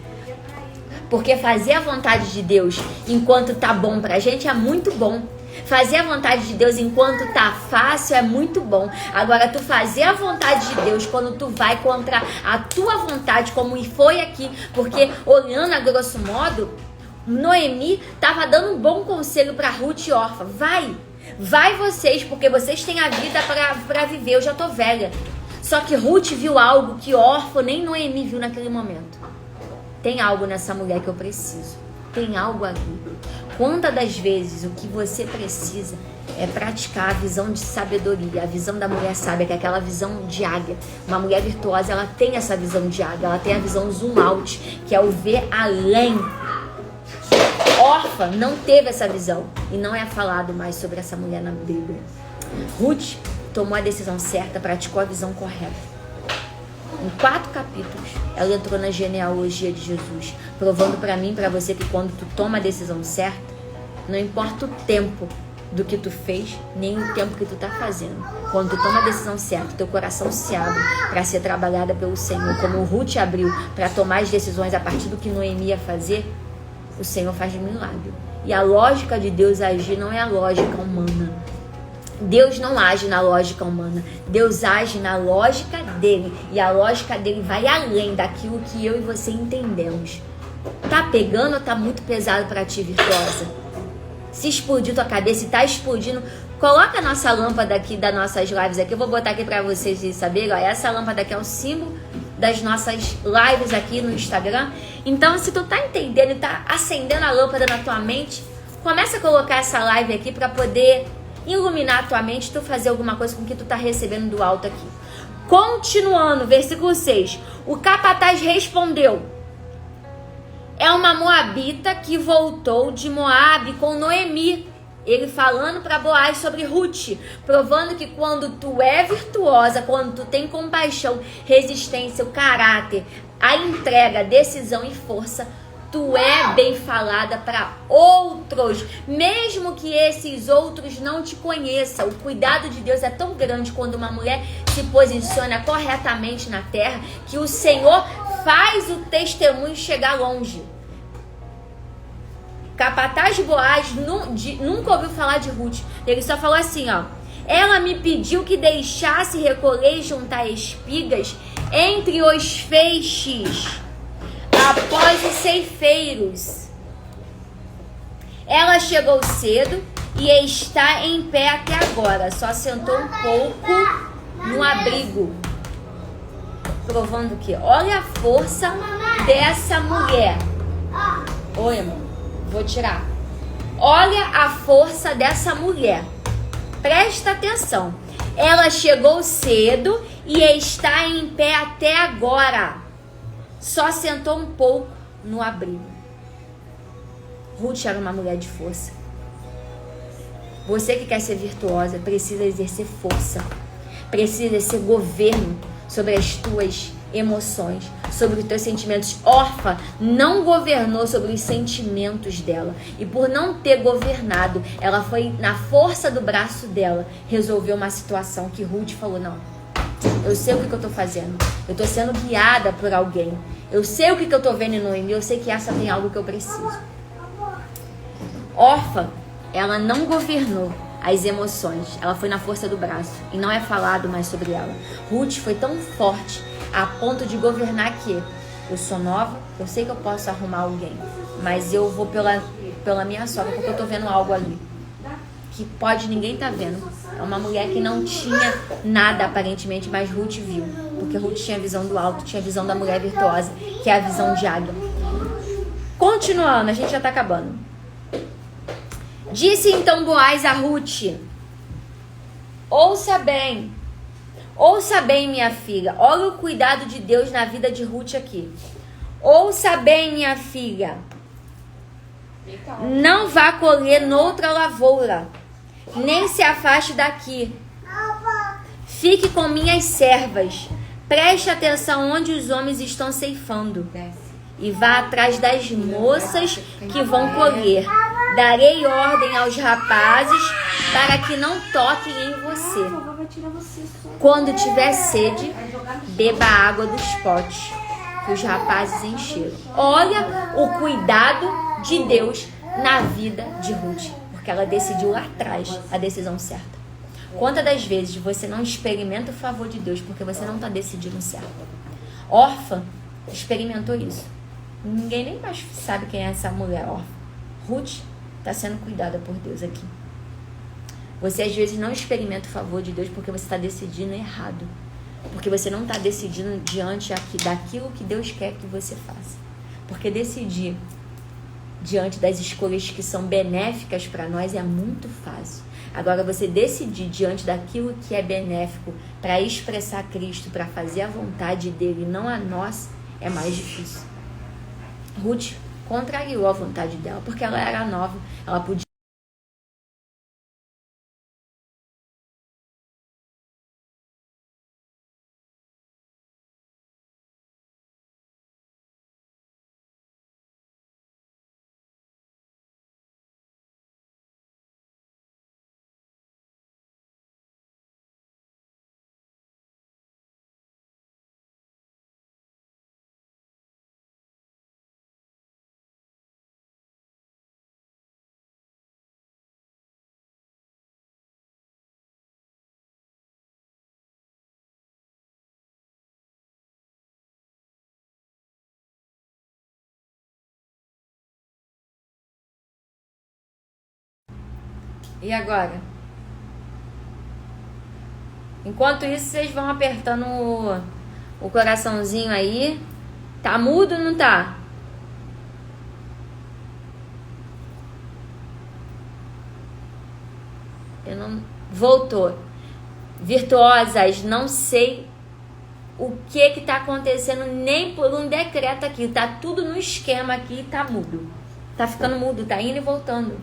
Speaker 1: Porque fazer a vontade de Deus enquanto tá bom pra gente é muito bom. Fazer a vontade de Deus enquanto tá fácil é muito bom. Agora, tu fazer a vontade de Deus quando tu vai contra a tua vontade, como foi aqui, porque olhando a grosso modo, Noemi tava dando um bom conselho pra Ruth e Orfa. Vai vocês, porque vocês têm a vida pra viver, eu já tô velha. Só que Ruth viu algo que Orfa nem Noemi viu naquele momento. Tem algo nessa mulher que eu preciso. Tem algo ali. Quantas das vezes o que você precisa é praticar a visão de sabedoria, a visão da mulher sábia, que é aquela visão de águia. Uma mulher virtuosa, ela tem essa visão de águia, ela tem a visão zoom out, que é o ver além. Orfa não teve essa visão e não é falado mais sobre essa mulher na Bíblia. Ruth tomou a decisão certa, praticou a visão correta. Em 4 capítulos, ela entrou na genealogia de Jesus, provando para mim e para você que quando tu toma a decisão certa, não importa o tempo do que tu fez, nem o tempo que tu tá fazendo. Quando tu toma a decisão certa, teu coração se abre para ser trabalhada pelo Senhor, como o Ruth abriu para tomar as decisões a partir do que Noemi ia fazer, o Senhor faz milagre. E a lógica de Deus agir não é a lógica humana. Deus não age na lógica humana. Deus age na lógica dele. E a lógica dele vai além daquilo que eu e você entendemos. Tá pegando ou tá muito pesado para ti, virtuosa? Se explodir tua cabeça e tá explodindo, coloca a nossa lâmpada aqui das nossas lives aqui. Eu vou botar aqui para vocês saberem. Ó, essa lâmpada aqui é o símbolo das nossas lives aqui no Instagram. Então, se tu tá entendendo e tá acendendo a lâmpada na tua mente, começa a colocar essa live aqui para poder iluminar a tua mente, tu fazer alguma coisa com o que tu tá recebendo do alto aqui. Continuando, versículo 6. O capataz respondeu: é uma moabita que voltou de Moabe com Noemi. Ele falando para Boaz sobre Ruth, provando que quando tu é virtuosa, quando tu tem compaixão, resistência, o caráter, a entrega, a decisão e força, tu é bem falada para outros, mesmo que esses outros não te conheçam. O cuidado de Deus é tão grande quando uma mulher se posiciona corretamente na terra, que o Senhor faz o testemunho chegar longe. Capataz de Boaz nunca ouviu falar de Ruth. Ele só falou assim, ó: ela me pediu que deixasse recolher e juntar espigas entre os feixes. A após os ceifeiros. Ela chegou cedo e está em pé até agora. Só sentou um pouco no abrigo. Provando que, olha a força dessa mulher. Oi, amor, vou tirar. Olha a força dessa mulher. Presta atenção. Ela chegou cedo e está em pé até agora. Só sentou um pouco no abrigo. Ruth era uma mulher de força. Você que quer ser virtuosa precisa exercer força. Precisa exercer governo sobre as tuas emoções, sobre os teus sentimentos. Orfa não governou sobre os sentimentos dela. E por não ter governado, ela foi na força do braço dela resolver uma situação que Ruth falou, não, eu sei o que eu tô fazendo. Eu tô sendo guiada por alguém. Eu sei o que eu tô vendo em mim. Eu sei que essa tem algo que eu preciso. Orfa, ela não governou as emoções. Ela foi na força do braço. E não é falado mais sobre ela. Ruth foi tão forte a ponto de governar que eu sou nova, eu sei que eu posso arrumar alguém, mas eu vou pela minha sogra, porque eu tô vendo algo ali que pode ninguém tá vendo. É uma mulher que não tinha nada aparentemente, mas Ruth viu, porque Ruth tinha a visão do alto, tinha a visão da mulher virtuosa, que é a visão de águia. Continuando, a gente já tá acabando. Disse então Boaz a Ruth: ouça bem, minha filha. Olha o cuidado de Deus na vida de Ruth aqui. Ouça bem, minha filha. Não vá colher noutra lavoura, nem se afaste daqui. Fique com minhas servas. Preste atenção onde os homens estão ceifando. E vá atrás das moças que vão colher. Darei ordem aos rapazes para que não toquem em você. Quando tiver sede, beba a água dos potes que os rapazes encheram. Olha o cuidado de Deus na vida de Ruth, porque ela decidiu lá atrás a decisão certa. Quantas das vezes você não experimenta o favor de Deus porque você não está decidindo certo? Orfa experimentou isso. Ninguém nem mais sabe quem é essa mulher órfã. Ruth está sendo cuidada por Deus aqui. Você às vezes não experimenta o favor de Deus porque você está decidindo errado. Porque você não está decidindo diante daquilo que Deus quer que você faça. Porque decidir diante das escolhas que são benéficas para nós é muito fácil. Agora, você decidir diante daquilo que é benéfico para expressar Cristo, para fazer a vontade dele, não a nós, é mais difícil. Ruth contrariou a vontade dela, porque ela era nova, ela podia. E agora? Enquanto isso, vocês vão apertando o coraçãozinho aí. Tá mudo ou não tá? Eu não... Voltou. Virtuosas, não sei o que tá acontecendo nem por um decreto aqui. Tá tudo no esquema aqui e tá mudo. Tá ficando mudo, tá indo e voltando.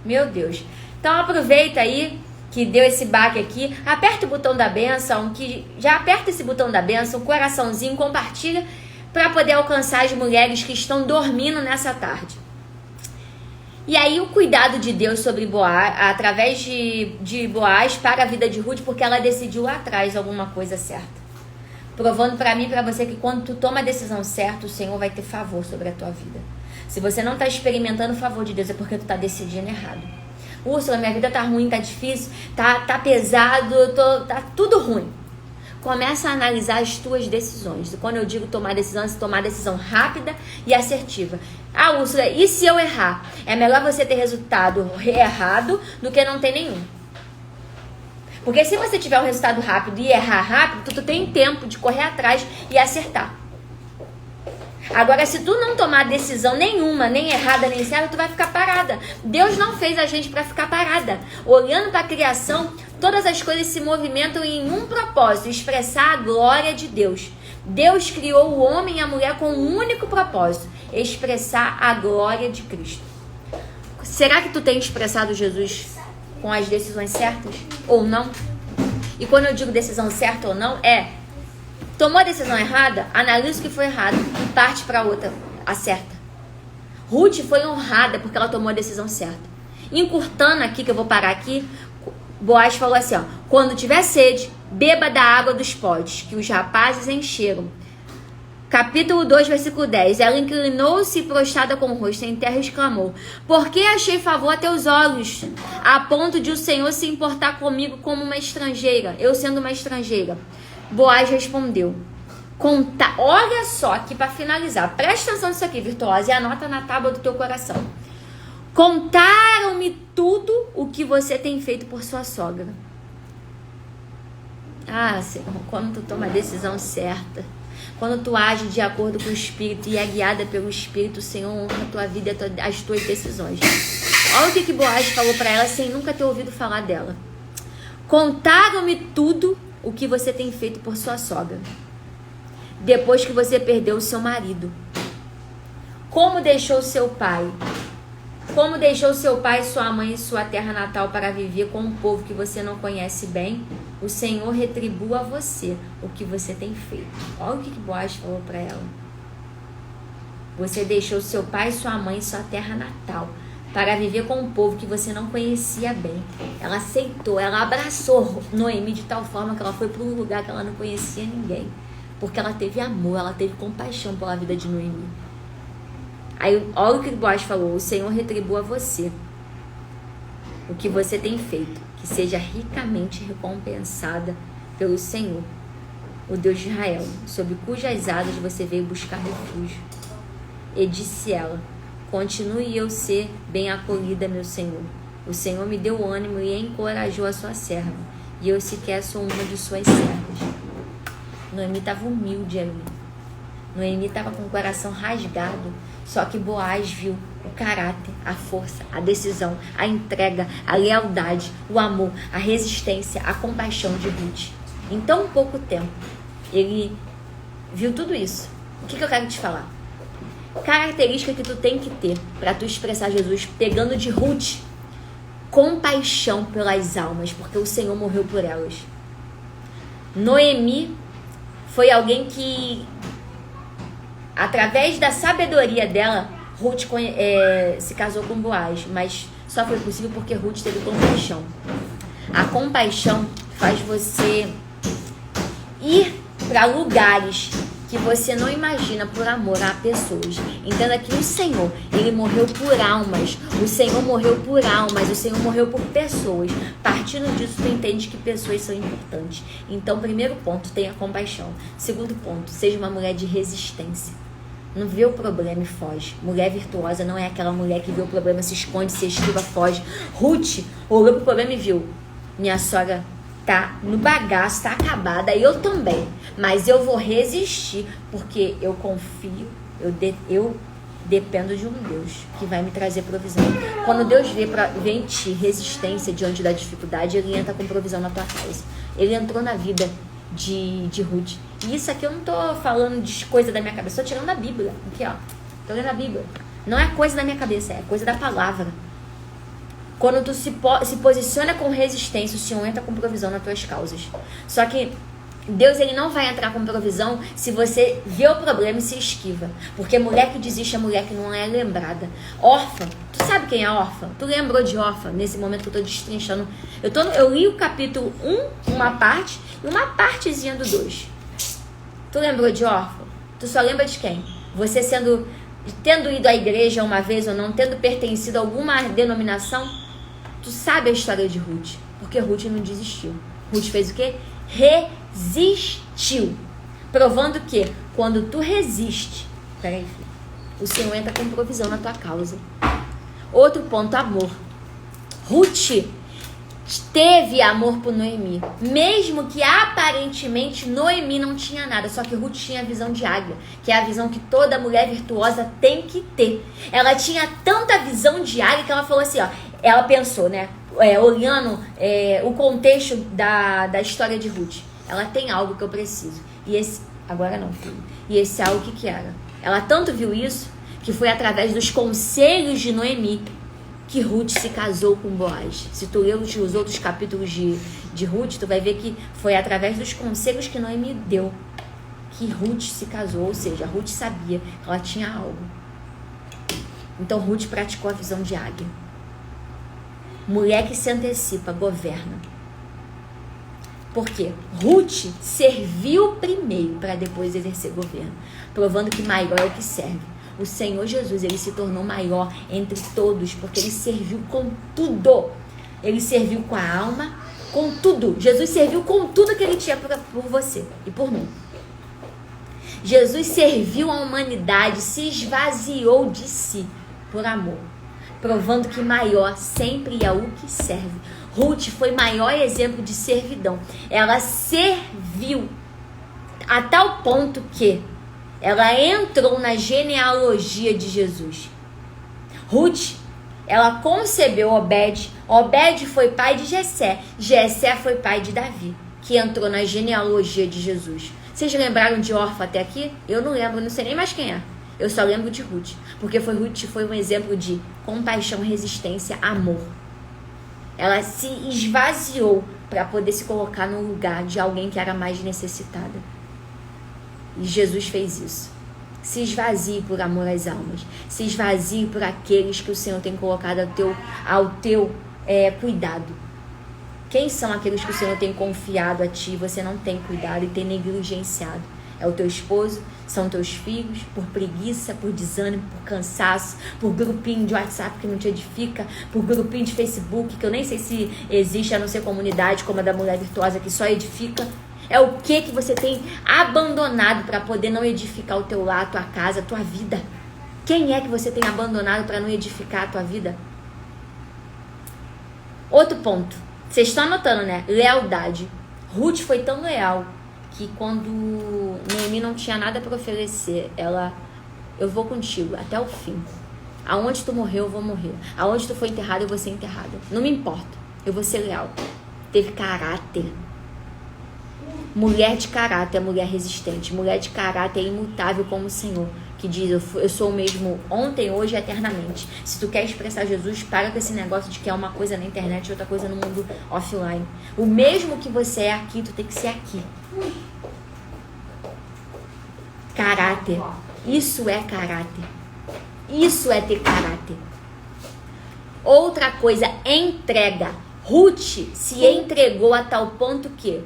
Speaker 1: Meu Deus. Então aproveita aí que deu esse baque aqui, aperta o botão da bênção, que já aperta esse botão da bênção, coraçãozinho, compartilha para poder alcançar as mulheres que estão dormindo nessa tarde. E aí o cuidado de Deus sobre Boaz, através de Boaz para a vida de Ruth, porque ela decidiu lá atrás alguma coisa certa. Provando para mim e para você que quando tu toma a decisão certa, o Senhor vai ter favor sobre a tua vida. Se você não está experimentando o favor de Deus, é porque tu está decidindo errado. Úrsula, minha vida tá ruim, tá difícil, tá pesado, tá tudo ruim. Começa a analisar as tuas decisões. Quando eu digo tomar decisão, é tomar decisão rápida e assertiva. Ah, Úrsula, e se eu errar? É melhor você ter resultado errado do que não ter nenhum. Porque se você tiver um resultado rápido e errar rápido, tu tem tempo de correr atrás e acertar. Agora, se tu não tomar decisão nenhuma, nem errada, nem certa, tu vai ficar parada. Deus não fez a gente para ficar parada. Olhando para a criação, todas as coisas se movimentam em um propósito, expressar a glória de Deus. Deus criou o homem e a mulher com um único propósito, expressar a glória de Cristo. Será que tu tem expressado Jesus com as decisões certas ou não? E quando eu digo decisão certa ou não, tomou a decisão errada, analisa o que foi errado e parte para outra, acerta. Ruth foi honrada porque ela tomou a decisão certa. Encurtando aqui, que eu vou parar aqui, Boaz falou assim, ó, quando tiver sede, beba da água dos potes, que os rapazes encheram. Capítulo 2, versículo 10. Ela inclinou-se prostrada com o rosto em terra e exclamou, por que achei favor a teus olhos, a ponto de o Senhor se importar comigo como uma estrangeira, eu sendo uma estrangeira? Boaz respondeu, olha só aqui para finalizar, presta atenção nisso aqui, virtuosa, e anota na tábua do teu coração. Contaram-me tudo o que você tem feito por sua sogra. Ah, Senhor, quando tu toma a decisão certa, quando tu age de acordo com o Espírito e é guiada pelo Espírito, o Senhor honra a tua vida e as tuas decisões. Olha o que Boaz falou para ela sem nunca ter ouvido falar dela. Contaram-me tudo o que você tem feito por sua sogra, depois que você perdeu o seu marido. Como deixou seu pai e sua mãe e sua terra natal para viver com um povo que você não conhece bem, o Senhor retribua a você o que você tem feito. Olha o que Boaz falou para ela. Você deixou seu pai e sua mãe e sua terra natal para viver com um povo que você não conhecia bem. Ela aceitou, ela abraçou Noemi de tal forma que ela foi para um lugar que ela não conhecia ninguém. Porque ela teve amor, ela teve compaixão pela vida de Noemi. Aí, olha o que Boaz falou, o Senhor retribua a você o que você tem feito, que seja ricamente recompensada pelo Senhor, o Deus de Israel, sob cujas asas você veio buscar refúgio. E disse ela, continue eu ser bem acolhida, meu Senhor. O Senhor me deu ânimo e encorajou a sua serva, e eu sequer sou uma de suas servas. Noemi estava humilde ali. Noemi estava com o coração rasgado. Só que Boaz viu o caráter, a força, a decisão, a entrega, a lealdade, o amor, a resistência, a compaixão de Ruth. Em tão pouco tempo, ele viu tudo isso. O que eu quero te falar? Característica que tu tem que ter para tu expressar Jesus, pegando de Ruth, compaixão pelas almas, porque o Senhor morreu por elas. Noemi foi alguém que, através da sabedoria dela, Ruth se casou com Boaz, mas só foi possível porque Ruth teve compaixão. A compaixão faz você ir para lugares que você não imagina por amor a pessoas. Entenda que o Senhor, Ele morreu por almas. O Senhor morreu por almas. O Senhor morreu por pessoas. Partindo disso, tu entende que pessoas são importantes. Então, primeiro ponto, tenha compaixão. Segundo ponto, seja uma mulher de resistência. Não vê o problema e foge. Mulher virtuosa não é aquela mulher que vê o problema, se esconde, se esquiva, foge. Ruth olhou pro problema e viu, minha sogra tá no bagaço, tá acabada, eu também. Mas eu vou resistir, porque eu confio, eu dependo de um Deus que vai me trazer provisão. Quando Deus vê em ti resistência diante da dificuldade, Ele entra com provisão na tua casa. Ele entrou na vida de Ruth. E isso aqui eu não tô falando de coisa da minha cabeça, tô tirando da Bíblia. Aqui, ó. Tô lendo a Bíblia. Não é coisa da minha cabeça, é coisa da palavra. Quando tu se posiciona com resistência, o Senhor entra com provisão nas tuas causas. Só que Deus, Ele não vai entrar com provisão se você vê o problema e se esquiva. Porque mulher que desiste é mulher que não é lembrada. Órfã. Tu sabe quem é órfã? Tu lembrou de órfã nesse momento que eu tô destrinchando? Eu li o capítulo 1, uma parte, e uma partezinha do 2. Tu lembrou de órfã? Tu só lembra de quem? Você tendo ido à igreja uma vez ou não, tendo pertencido a alguma denominação, tu sabe a história de Ruth. Porque Ruth não desistiu. Ruth fez o quê? resistiu. Provando que quando tu resiste, peraí, filho, o Senhor entra com provisão na tua causa. Outro ponto, amor. Ruth teve amor por Noemi, mesmo que aparentemente Noemi não tinha nada, só que Ruth tinha a visão de águia, que é a visão que toda mulher virtuosa tem que ter. Ela tinha tanta visão de águia que ela falou assim, ó, ela pensou, né, olhando o contexto da história de Ruth, ela tem algo que eu preciso, e esse, agora não, filho, e esse algo que era? Ela tanto viu isso, que foi através dos conselhos de Noemi, que Ruth se casou com Boaz. Se tu ler os outros capítulos de Ruth, tu vai ver que foi através dos conselhos que Noemi deu que Ruth se casou, ou seja, Ruth sabia que ela tinha algo. Então Ruth praticou a visão de águia. Mulher que se antecipa, governa. Por quê? Ruth serviu primeiro para depois exercer governo, provando que maior é o que serve. O Senhor Jesus, ele se tornou maior entre todos, porque ele serviu com tudo. Ele serviu com a alma, com tudo. Jesus serviu com tudo que ele tinha por você e por mim. Jesus serviu a humanidade, se esvaziou de si por amor, provando que maior sempre é o que serve. Ruth foi maior exemplo de servidão. Ela serviu a tal ponto que ela entrou na genealogia de Jesus. Ruth, ela concebeu Obed. Obed foi pai de Jessé. Jessé foi pai de Davi, que entrou na genealogia de Jesus. Vocês lembraram de Orfa até aqui? Eu não lembro, não sei nem mais quem é. Eu só lembro de Ruth, porque Ruth foi um exemplo de compaixão, resistência, amor. Ela se esvaziou para poder se colocar no lugar de alguém que era mais necessitada. E Jesus fez isso. Se esvazie por amor às almas. Se esvazie por aqueles que o Senhor tem colocado ao teu cuidado. Quem são aqueles que o Senhor tem confiado a ti? Você não tem cuidado e tem negligenciado. É o teu esposo, são teus filhos, por preguiça, por desânimo, por cansaço, por grupinho de WhatsApp que não te edifica, por grupinho de Facebook, que eu nem sei se existe, a não ser comunidade como a da Mulher Virtuosa, que só edifica. É o que você tem abandonado para poder não edificar o teu lar, a tua casa, a tua vida? Quem é que você tem abandonado para não edificar a tua vida? Outro ponto. Vocês estão anotando, né? Lealdade. Ruth foi tão leal que quando Noemi não tinha nada para oferecer, eu vou contigo até o fim. Aonde tu morreu, eu vou morrer. Aonde tu foi enterrado, eu vou ser enterrada. Não me importa. Eu vou ser leal. Teve caráter. Mulher de caráter é mulher resistente. Mulher de caráter é imutável como o Senhor, que diz, eu sou o mesmo ontem, hoje e eternamente. Se tu quer expressar Jesus, para com esse negócio de que é uma coisa na internet e outra coisa no mundo offline. O mesmo que você é aqui, tu tem que ser aqui. Caráter. Isso é caráter. Isso é ter caráter. Outra coisa, entrega. Ruth se entregou a tal ponto que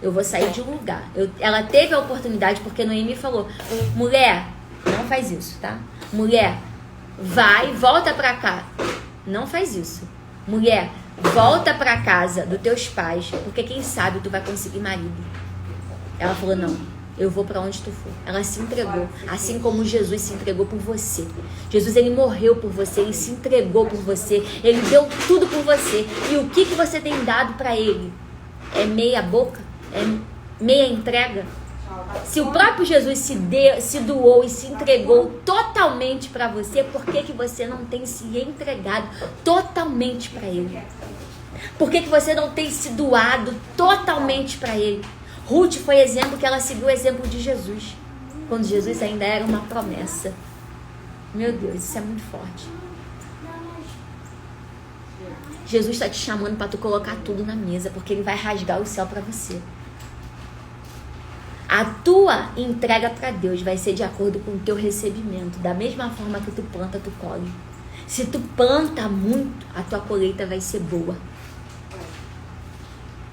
Speaker 1: eu vou sair de um lugar. Ela teve a oportunidade, porque Noemi falou, mulher, não faz isso, tá? Mulher, vai, volta pra cá. Não faz isso. Mulher, volta pra casa dos teus pais, porque quem sabe tu vai conseguir marido. Ela falou, não, eu vou pra onde tu for. Ela se entregou, assim como Jesus se entregou por você. Jesus, ele morreu por você, ele se entregou por você, ele deu tudo por você. E o que você tem dado pra ele? É meia boca? É meia entrega? Se o próprio Jesus se doou e se entregou totalmente para você, por que você não tem se entregado totalmente para ele? Por que você não tem se doado totalmente para ele? Ruth foi exemplo que ela seguiu o exemplo de Jesus, quando Jesus ainda era uma promessa. Meu Deus, isso é muito forte. Jesus está te chamando para tu colocar tudo na mesa, porque ele vai rasgar o céu para você. A tua entrega para Deus vai ser de acordo com o teu recebimento. Da mesma forma que tu planta, tu colhe. Se tu planta muito, a tua colheita vai ser boa.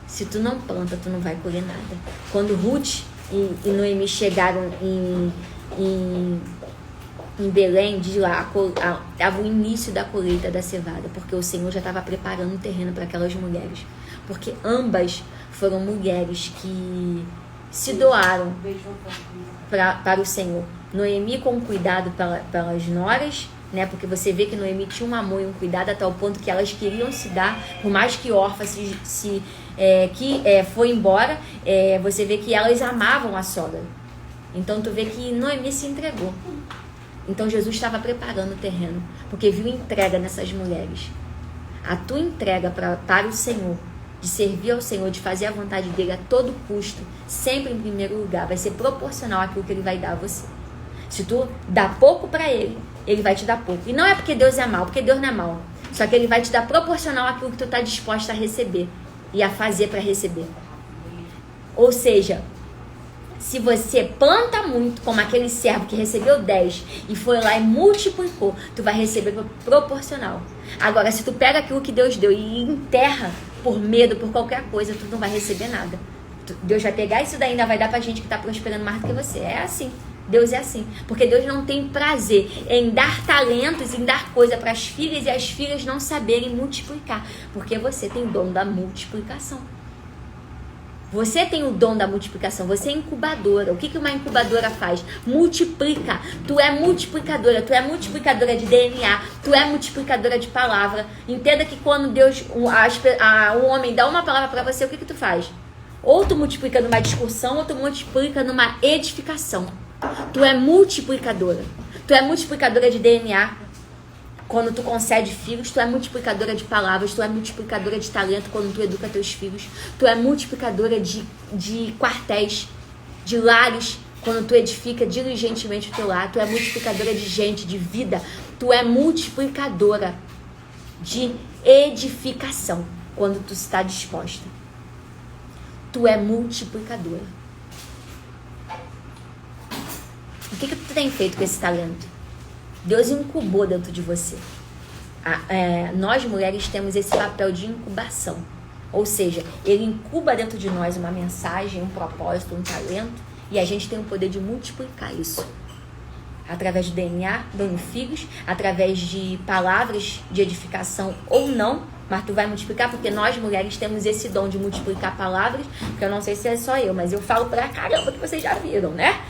Speaker 1: Se tu não planta, tu não vai colher nada. Quando Ruth e Noemi chegaram em Belém, diz lá, estava o início da colheita da cevada, porque o Senhor já estava preparando o terreno para aquelas mulheres. porque ambas foram mulheres que se doaram para o Senhor. Noemi com cuidado pelas noras, né? Porque você vê que Noemi tinha um amor e um cuidado a tal ponto que elas queriam se dar, por mais que Orfa foi embora, você vê que elas amavam a sogra. Então tu vê que Noemi se entregou. Então Jesus estava preparando o terreno, porque viu entrega nessas mulheres. A tua entrega para o Senhor, de servir ao Senhor, de fazer a vontade dele a todo custo, sempre em primeiro lugar, vai ser proporcional àquilo que ele vai dar a você. Se tu dá pouco para ele, ele vai te dar pouco. E não é porque Deus é mau, porque Deus não é mau. Só que ele vai te dar proporcional àquilo que tu está disposta a receber e a fazer para receber. Ou seja, se você planta muito, como aquele servo que recebeu 10 e foi lá e multiplicou, tu vai receber proporcional. Agora, se tu pega aquilo que Deus deu e enterra por medo, por qualquer coisa, tu não vai receber nada. Deus vai pegar isso daí e ainda vai dar pra gente que tá prosperando mais do que você. É assim. Deus é assim. Porque Deus não tem prazer em dar talentos, em dar coisa para as filhas e as filhas não saberem multiplicar. Porque você tem o dom da multiplicação. Você tem o dom da multiplicação, você é incubadora. O que uma incubadora faz? Multiplica. Tu é multiplicadora de DNA, tu é multiplicadora de palavra. Entenda que quando Deus, o homem dá uma palavra para você, o que tu faz? Ou tu multiplica numa discussão, ou tu multiplica numa edificação. Tu é multiplicadora. Tu é multiplicadora de DNA. Quando tu concede filhos, tu é multiplicadora de palavras, tu é multiplicadora de talento quando tu educa teus filhos. Tu é multiplicadora de quartéis, de lares, quando tu edifica diligentemente o teu lar. Tu é multiplicadora de gente, de vida. Tu é multiplicadora de edificação quando tu está disposta. Tu é multiplicadora. O que tu tem feito com esse talento? Deus incubou dentro de você. Nós mulheres temos esse papel de incubação. Ou seja, ele incuba dentro de nós uma mensagem, um propósito, um talento, e a gente tem o poder de multiplicar isso. Através do DNA, dando filhos, através de palavras de edificação ou não, mas tu vai multiplicar, porque nós mulheres temos esse dom de multiplicar palavras, porque eu não sei se é só eu, mas eu falo pra caramba que vocês já viram, né?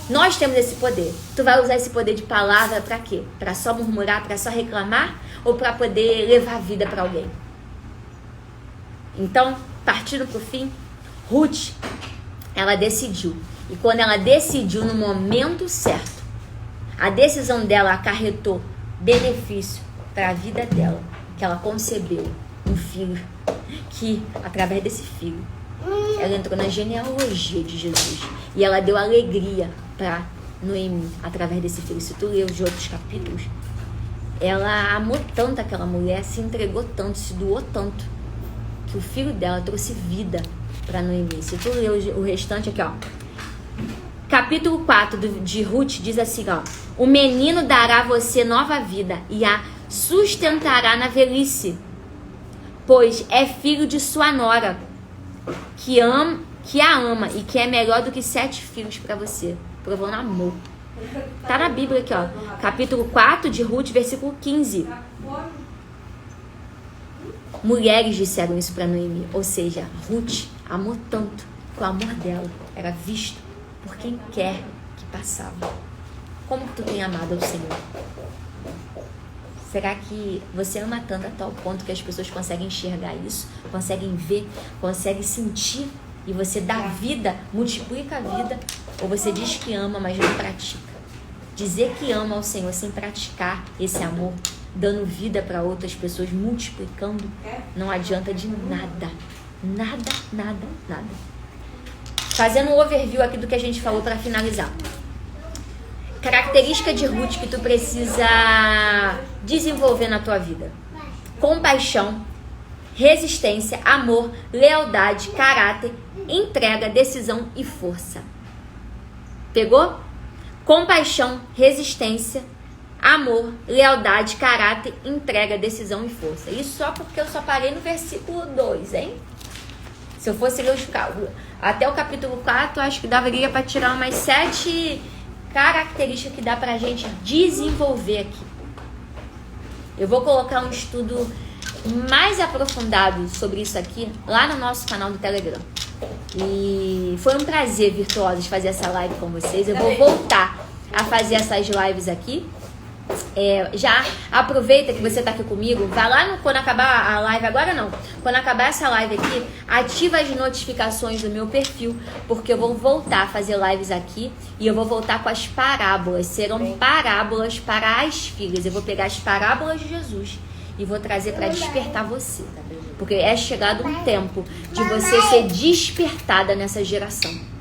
Speaker 1: Nós temos esse poder. Tu vai usar esse poder de palavra pra quê? Pra só murmurar, pra só reclamar? Ou pra poder levar vida pra alguém? Então, partindo pro fim, Ruth, ela decidiu. E quando ela decidiu no momento certo, a decisão dela acarretou benefício para a vida dela, que ela concebeu um filho, que através desse filho, ela entrou na genealogia de Jesus. E ela deu alegria para Noemi através desse filho. Se tu ler os outros capítulos, ela amou tanto aquela mulher, se entregou tanto, se doou tanto, que o filho dela trouxe vida para Noemi. Se tu ler o restante aqui, ó. Capítulo 4 de Ruth diz assim, ó. O menino dará a você nova vida e a sustentará na velhice, pois é filho de sua nora, que a ama e que é melhor do que 7 filhos para você, provando amor. Tá na Bíblia aqui, ó. Capítulo 4 de Ruth, versículo 15. Mulheres disseram isso para Noemi. Ou seja, Ruth amou tanto que o amor dela era visto por quem quer que passava. Como que tu tem amado ao Senhor? Será que você ama tanto a tal ponto que as pessoas conseguem enxergar isso, conseguem ver, conseguem sentir, e você dá vida, multiplica a vida, ou você diz que ama, mas não pratica? Dizer que ama ao Senhor sem praticar esse amor, dando vida para outras pessoas, multiplicando, não adianta de nada. Nada, nada, nada. Fazendo um overview aqui do que a gente falou para finalizar. Característica de Ruth que tu precisa desenvolver na tua vida: compaixão, resistência, amor, lealdade, caráter, entrega, decisão e força. Pegou? Compaixão, resistência, amor, lealdade, caráter, entrega, decisão e força. Isso só porque eu só parei no versículo 2, hein? Se eu fosse ler os cálculos até o capítulo 4, acho que daria para tirar umas 7 características que dá pra gente desenvolver aqui. Eu vou colocar um estudo mais aprofundado sobre isso aqui lá no nosso canal do Telegram. E foi um prazer, Virtuosas, fazer essa live com vocês. Eu vou voltar a fazer essas lives aqui. Já aproveita que você tá aqui comigo, vai lá quando acabar a live, agora não, quando acabar essa live aqui, ativa as notificações do meu perfil, porque eu vou voltar a fazer lives aqui e eu vou voltar com as parábolas, serão parábolas para as filhas. Eu vou pegar as parábolas de Jesus e vou trazer para despertar você, porque é chegado um tempo de você ser despertada nessa geração.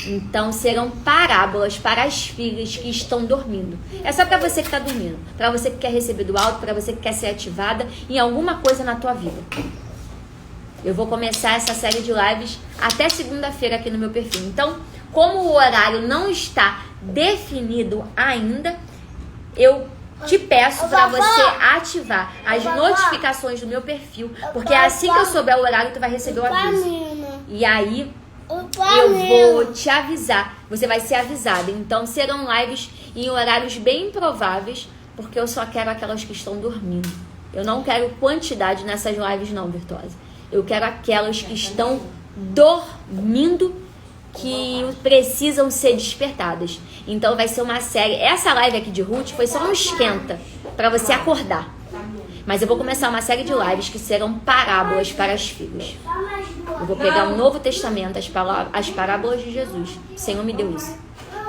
Speaker 1: Então serão parábolas para as filhas que estão dormindo. É só para você que está dormindo, para você que quer receber do alto, para você que quer ser ativada em alguma coisa na tua vida. Eu vou começar essa série de lives até segunda-feira aqui no meu perfil. Então, como o horário não está definido ainda, eu te peço para você ativar as notificações do meu perfil, porque assim que eu souber o horário, tu vai receber o aviso. E aí eu vou te avisar, você vai ser avisada. Então serão lives em horários bem improváveis, porque eu só quero aquelas que estão dormindo. Eu não quero quantidade nessas lives não, Virtuosa. Eu quero aquelas que estão dormindo, que precisam ser despertadas. Então vai ser uma série. Essa live aqui de Ruth foi só um esquenta para você acordar. Mas eu vou começar uma série de lives que serão parábolas para as filhas. Eu vou pegar o Novo Testamento, as parábolas de Jesus. O Senhor me deu isso.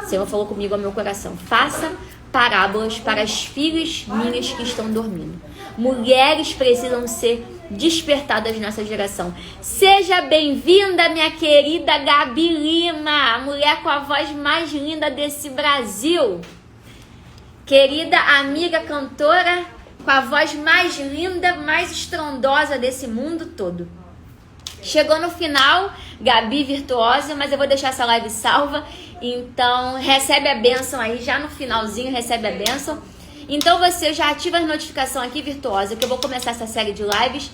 Speaker 1: O Senhor falou comigo ao meu coração. Faça parábolas para as filhas minhas que estão dormindo. Mulheres precisam ser despertadas nessa geração. Seja bem-vinda, minha querida Gabi Lima, a mulher com a voz mais linda desse Brasil. Querida amiga cantora, com a voz mais linda, mais estrondosa desse mundo todo. Chegou no final, Gabi Virtuosa, mas eu vou deixar essa live salva. Então, recebe a bênção aí, já no finalzinho, recebe a bênção. Então, você já ativa as notificações aqui, Virtuosa, que eu vou começar essa série de lives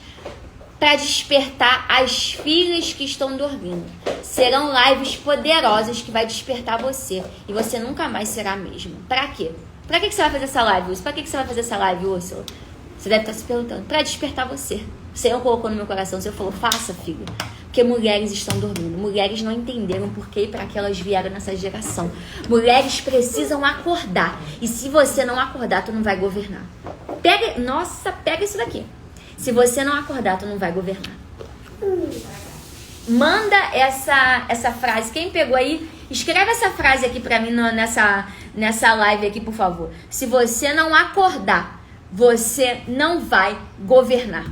Speaker 1: para despertar as filhas que estão dormindo. Serão lives poderosas que vai despertar você. E você nunca mais será a mesma. Pra quê? Pra que você vai fazer essa live, Úrsula? Pra que você vai fazer essa live, Úrsula? Você deve estar se perguntando. Pra despertar você. O Senhor colocou no meu coração. O Senhor falou, faça, filho. Porque mulheres estão dormindo. Mulheres não entenderam por que e para que elas vieram nessa geração. Mulheres precisam acordar. E se você não acordar, tu não vai governar. Pega isso daqui. Se você não acordar, tu não vai governar. Manda essa frase. Quem pegou aí, escreve essa frase aqui pra mim nessa live aqui, por favor. Se você não acordar, você não vai governar.